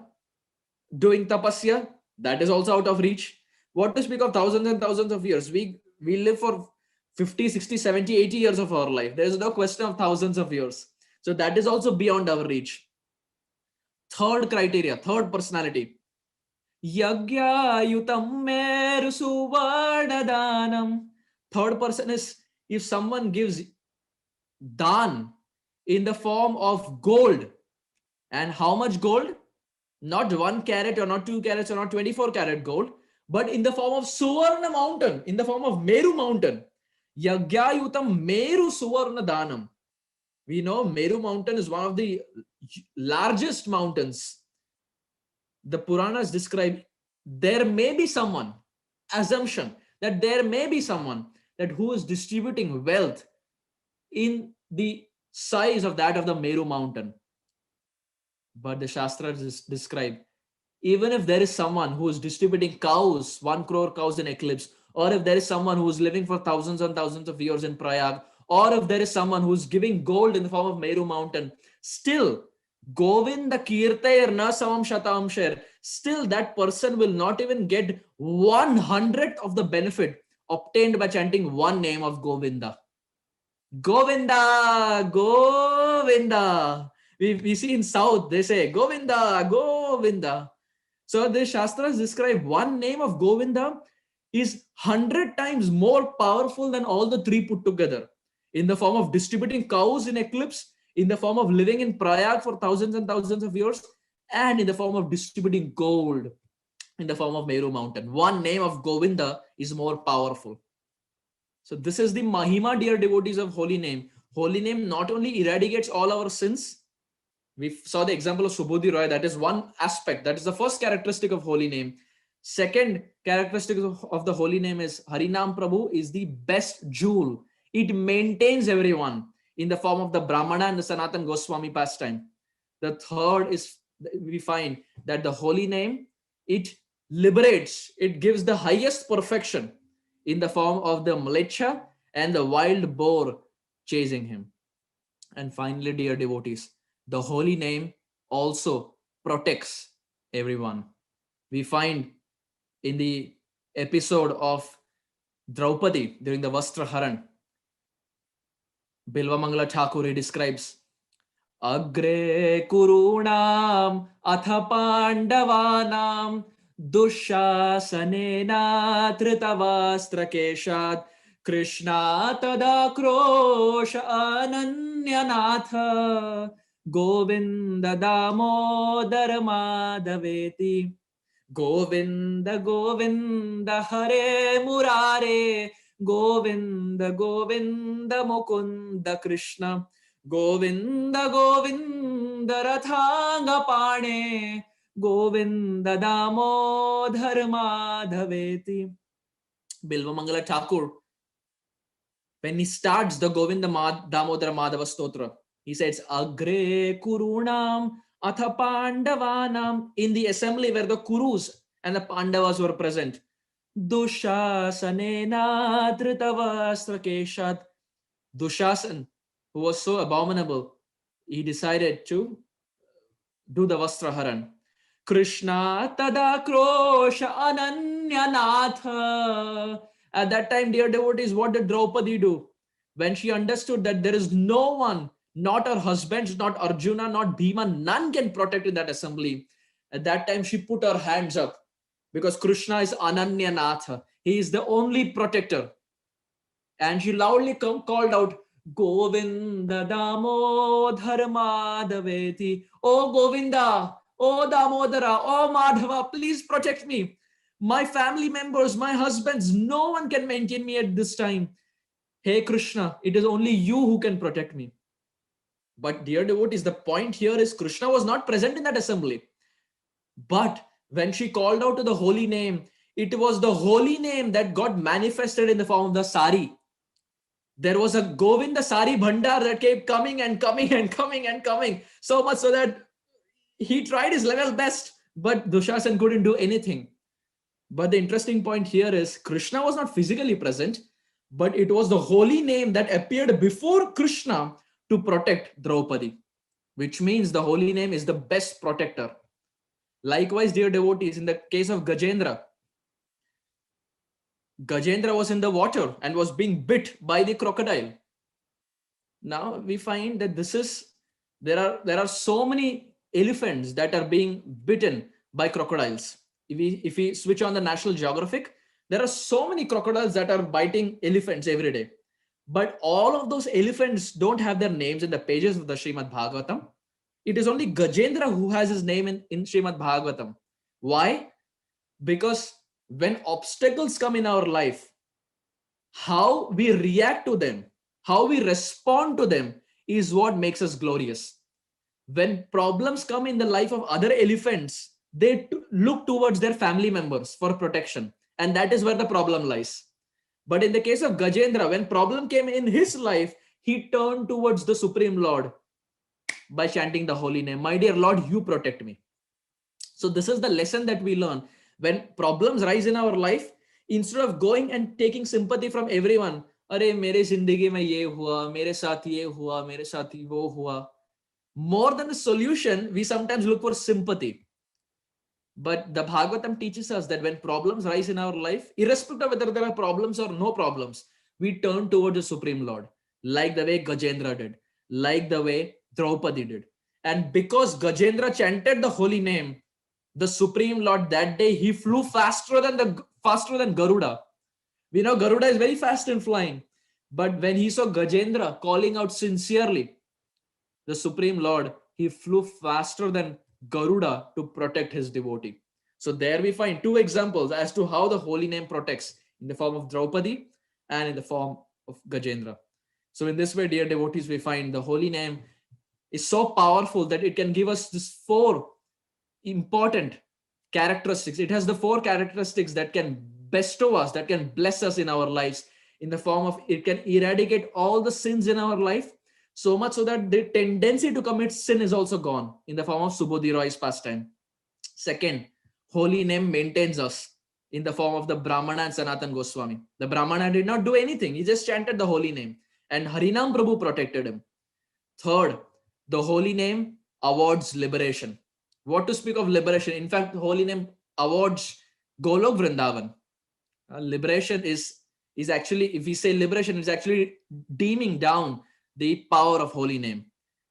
doing tapasya? That is also out of reach. What to speak of thousands and thousands of years? We live for 50, 60, 70, 80 years of our life. There is no question of thousands of years. So that is also beyond our reach. Third criteria, third personality. Yagya yutam meru suvarnadanam. Third person is if someone gives dan in the form of gold. And how much gold? Not 1 carat or not 2 carats or not 24 carat gold, but in the form of Suvarna mountain, in the form of Meru mountain. Yagyayutam Meru Suvarna Danam. We know Meru mountain is one of the largest mountains. The Puranas describe there may be someone, assumption that there may be someone that who is distributing wealth in the size of that of the Meru mountain. But the Shastras describe, even if there is someone who is distributing cows, 1 crore cows in eclipse, or if there is someone who is living for thousands and thousands of years in Prayag, or if there is someone who is giving gold in the form of Meru mountain, still, Govinda Kirtair na samam shatam share, still that person will not even get 1/100th of the benefit obtained by chanting one name of Govinda. Govinda, Govinda. We see in South, they say Govinda, Govinda. So the Shastras describe one name of Govinda is 100 times more powerful than all the three put together. In the form of distributing cows in eclipse, in the form of living in Prayag for thousands and thousands of years, and in the form of distributing gold in the form of Meru mountain. One name of Govinda is more powerful. So this is the Mahima, dear devotees, of holy name. Holy name not only eradicates all our sins. We saw the example of Subodhi Roy. That is one aspect. That is the first characteristic of holy name. Second characteristic of the holy name is Harinam Prabhu is the best jewel. It maintains everyone in the form of the Brahmana and the Sanatan Goswami pastime. The third is we find that the holy name, it liberates, it gives the highest perfection in the form of the mlecha and the wild boar chasing him. And finally, dear devotees, the holy name also protects everyone. We find in the episode of Draupadi during the Vastraharan, Bilvamangala Thakur describes Agre Kurunam Atha Pandavanam Dushasanena Tritavastrakeshat Krishna Tadakrosha Ananyanatha Govinda Damodar Madhaveti Govinda Govinda Hare Murare Govinda Govinda Mukunda Krishna Govinda Govinda Rathanga Pane Govinda Damodhar Madhaveti. Bilvamangala Thakur, when he starts the Govinda Damodhara Madhava Stotra, he says Agre Kurunam Atha Pandavanam, in the assembly where the Kurus and the Pandavas were present. Dushasanena Dhritavastrakeshat. Dushasan, who was so abominable, he decided to do the Vastraharan. Krishna Tadakrosha Ananyanatha. At that time, dear devotees, what did Draupadi do? When she understood that there is no one, not her husbands, not Arjuna, not Bhima, none can protect in that assembly. At that time, she put her hands up because Krishna is Ananyanatha. He is the only protector. And she loudly called out, Govinda Damodhar Madhaveti. Oh Govinda, oh Damodara, oh Madhava, please protect me. My family members, my husbands, no one can maintain me at this time. Hey Krishna, it is only you who can protect me. But dear devotees, the point here is Krishna was not present in that assembly. But when she called out to the holy name, it was the holy name that got manifested in the form of the sari. There was a Govinda Sari Bhandar that kept coming and coming and coming and coming. So much so that he tried his level best, but Dushasan couldn't do anything. But the interesting point here is Krishna was not physically present, but it was the holy name that appeared before Krishna to protect Draupadi, which means the holy name is the best protector. Likewise, dear devotees, in the case of Gajendra, Gajendra was in the water and was being bit by the crocodile. Now we find that there are so many elephants that are being bitten by crocodiles. If we switch on the National Geographic, there are so many crocodiles that are biting elephants every day. But all of those elephants don't have their names in the pages of the Srimad Bhagavatam. It is only Gajendra who has his name in Srimad Bhagavatam. Why? Because when obstacles come in our life, how we react to them, how we respond to them is what makes us glorious. When problems come in the life of other elephants, they look towards their family members for protection. And that is where the problem lies. But in the case of Gajendra, when problem came in his life, he turned towards the Supreme Lord by chanting the holy name. My dear Lord, you protect me. So this is the lesson that we learn. When problems rise in our life, instead of going and taking sympathy from everyone, अरे मेरे जिंदगी में ये हुआ, मेरे साथ ये हुआ, मेरे साथ वो हुआ. More than the solution, we sometimes look for sympathy. But the Bhagavatam teaches us that when problems rise in our life, irrespective of whether there are problems or no problems, we turn towards the Supreme Lord, like the way Gajendra did, like the way Draupadi did. And because Gajendra chanted the holy name, the Supreme Lord that day, he flew faster than Garuda. We know Garuda is very fast in flying. But when he saw Gajendra calling out sincerely, the Supreme Lord, he flew faster than Garuda to protect his devotee. So there we find two examples as to how the holy name protects, in the form of Draupadi and in the form of Gajendra. So in this way, dear devotees, we find the holy name is so powerful that it can give us these four important characteristics. It has the four characteristics that can bestow us, that can bless us in our lives, in the form of it can eradicate all the sins in our life, so much so that the tendency to commit sin is also gone, in the form of Subodhi Roy's pastime. Second, holy name maintains us in the form of the Brahmana and Sanatan Goswami. The Brahmana did not do anything. He just chanted the holy name. And Harinam Prabhu protected him. Third, the holy name awards liberation. What to speak of liberation? In fact, the holy name awards Golok Vrindavan. Liberation is actually, if we say liberation, is actually deeming down the power of holy name.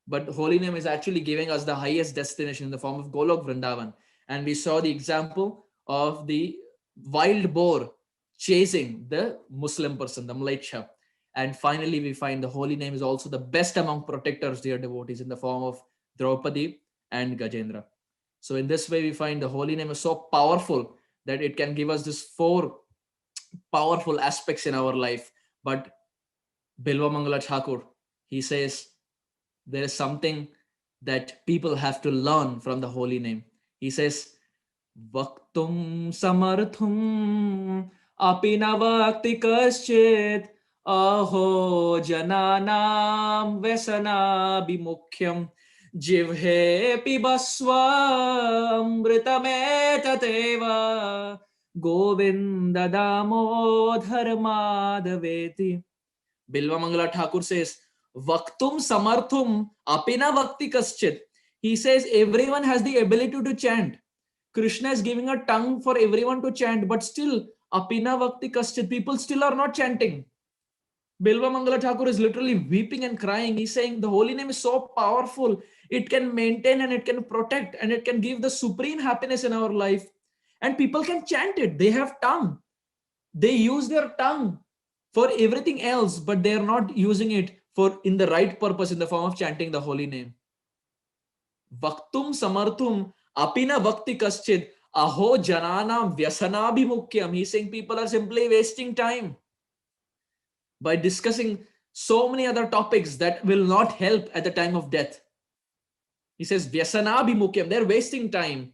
But holy name is actually giving us the highest destination in the form of Golok Vrindavan. And we saw the example of the wild boar chasing the Muslim person, the Mlacha. And finally, we find the holy name is also the best among protectors, dear devotees, in the form of Draupadi and Gajendra. So in this way, we find the holy name is so powerful that it can give us these 4 powerful aspects in our life. But Bilva Mangala Thakur, he says, there is something that people have to learn from the holy name. He says, Vaktum samarthum apina vakti kaschit aho jananam vesana bimukhyam jivhe pibasva amritametateva govinda damodhar madhaveti. Bilva Mangala Thakur says, Vaktum samarthum apina vakti kaschit. He says everyone has the ability to chant. Krishna is giving a tongue for everyone to chant, but still apina vakti kaschit, people still are not chanting. Bilva Mangala Thakur is literally weeping and crying. He's saying the holy name is so powerful. It can maintain and it can protect and it can give the supreme happiness in our life. And people can chant it. They have tongue. They use their tongue for everything else, but they are not using it for in the right purpose in the form of chanting the holy name. Vaktum samarthum apina vakti kaschid aho janana vyasanabhimukyam. He's saying people are simply wasting time by discussing so many other topics that will not help at the time of death. He says vyasanabhimukyam, they're wasting time.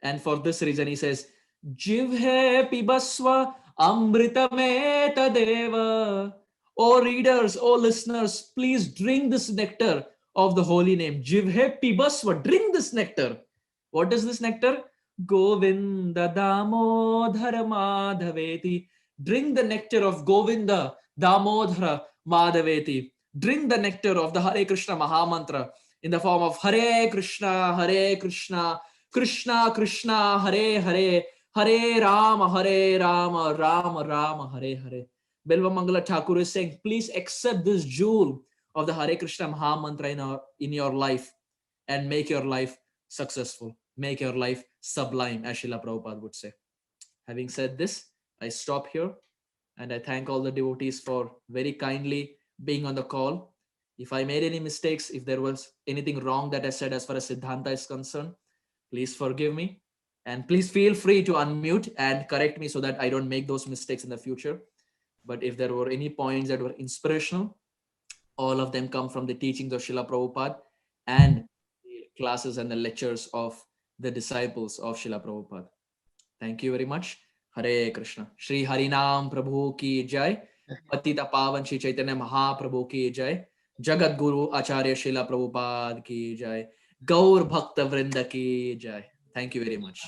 And for this reason, he says, Jivhe pibasva amritameta deva. O readers, o listeners, please drink this nectar of the holy name. Jivhe pibasva, drink this nectar. What is this nectar? Govinda damodhara madhaveti. Drink the nectar of Govinda damodhara madhaveti. Drink the nectar of the Hare Krishna Mahamantra in the form of Hare Krishna, Krishna Krishna, Hare Hare, Hare Rama, Rama Rama, Hare Hare. Bilva Mangala Thakur is saying, please accept this jewel of the Hare Krishna Mahamantra in your life and make your life successful, make your life sublime, as Srila Prabhupada would say. Having said this, I stop here and I thank all the devotees for very kindly being on the call. If I made any mistakes, if there was anything wrong that I said as far as Siddhanta is concerned, please forgive me and please feel free to unmute and correct me so that I don't make those mistakes in the future. But if there were any points that were inspirational, all of them come from the teachings of Srila Prabhupada and the classes and the lectures of the disciples of Srila Prabhupada. Thank you very much. Hare Krishna. Shri Harinam Prabhu ki jai. Patita Pavan Shri Chaitanya Mahaprabhu ki jai. Jagat Guru Acharya Srila Prabhupada ki jai. Gaur Bhakta Vrinda ki jai. Thank you very much.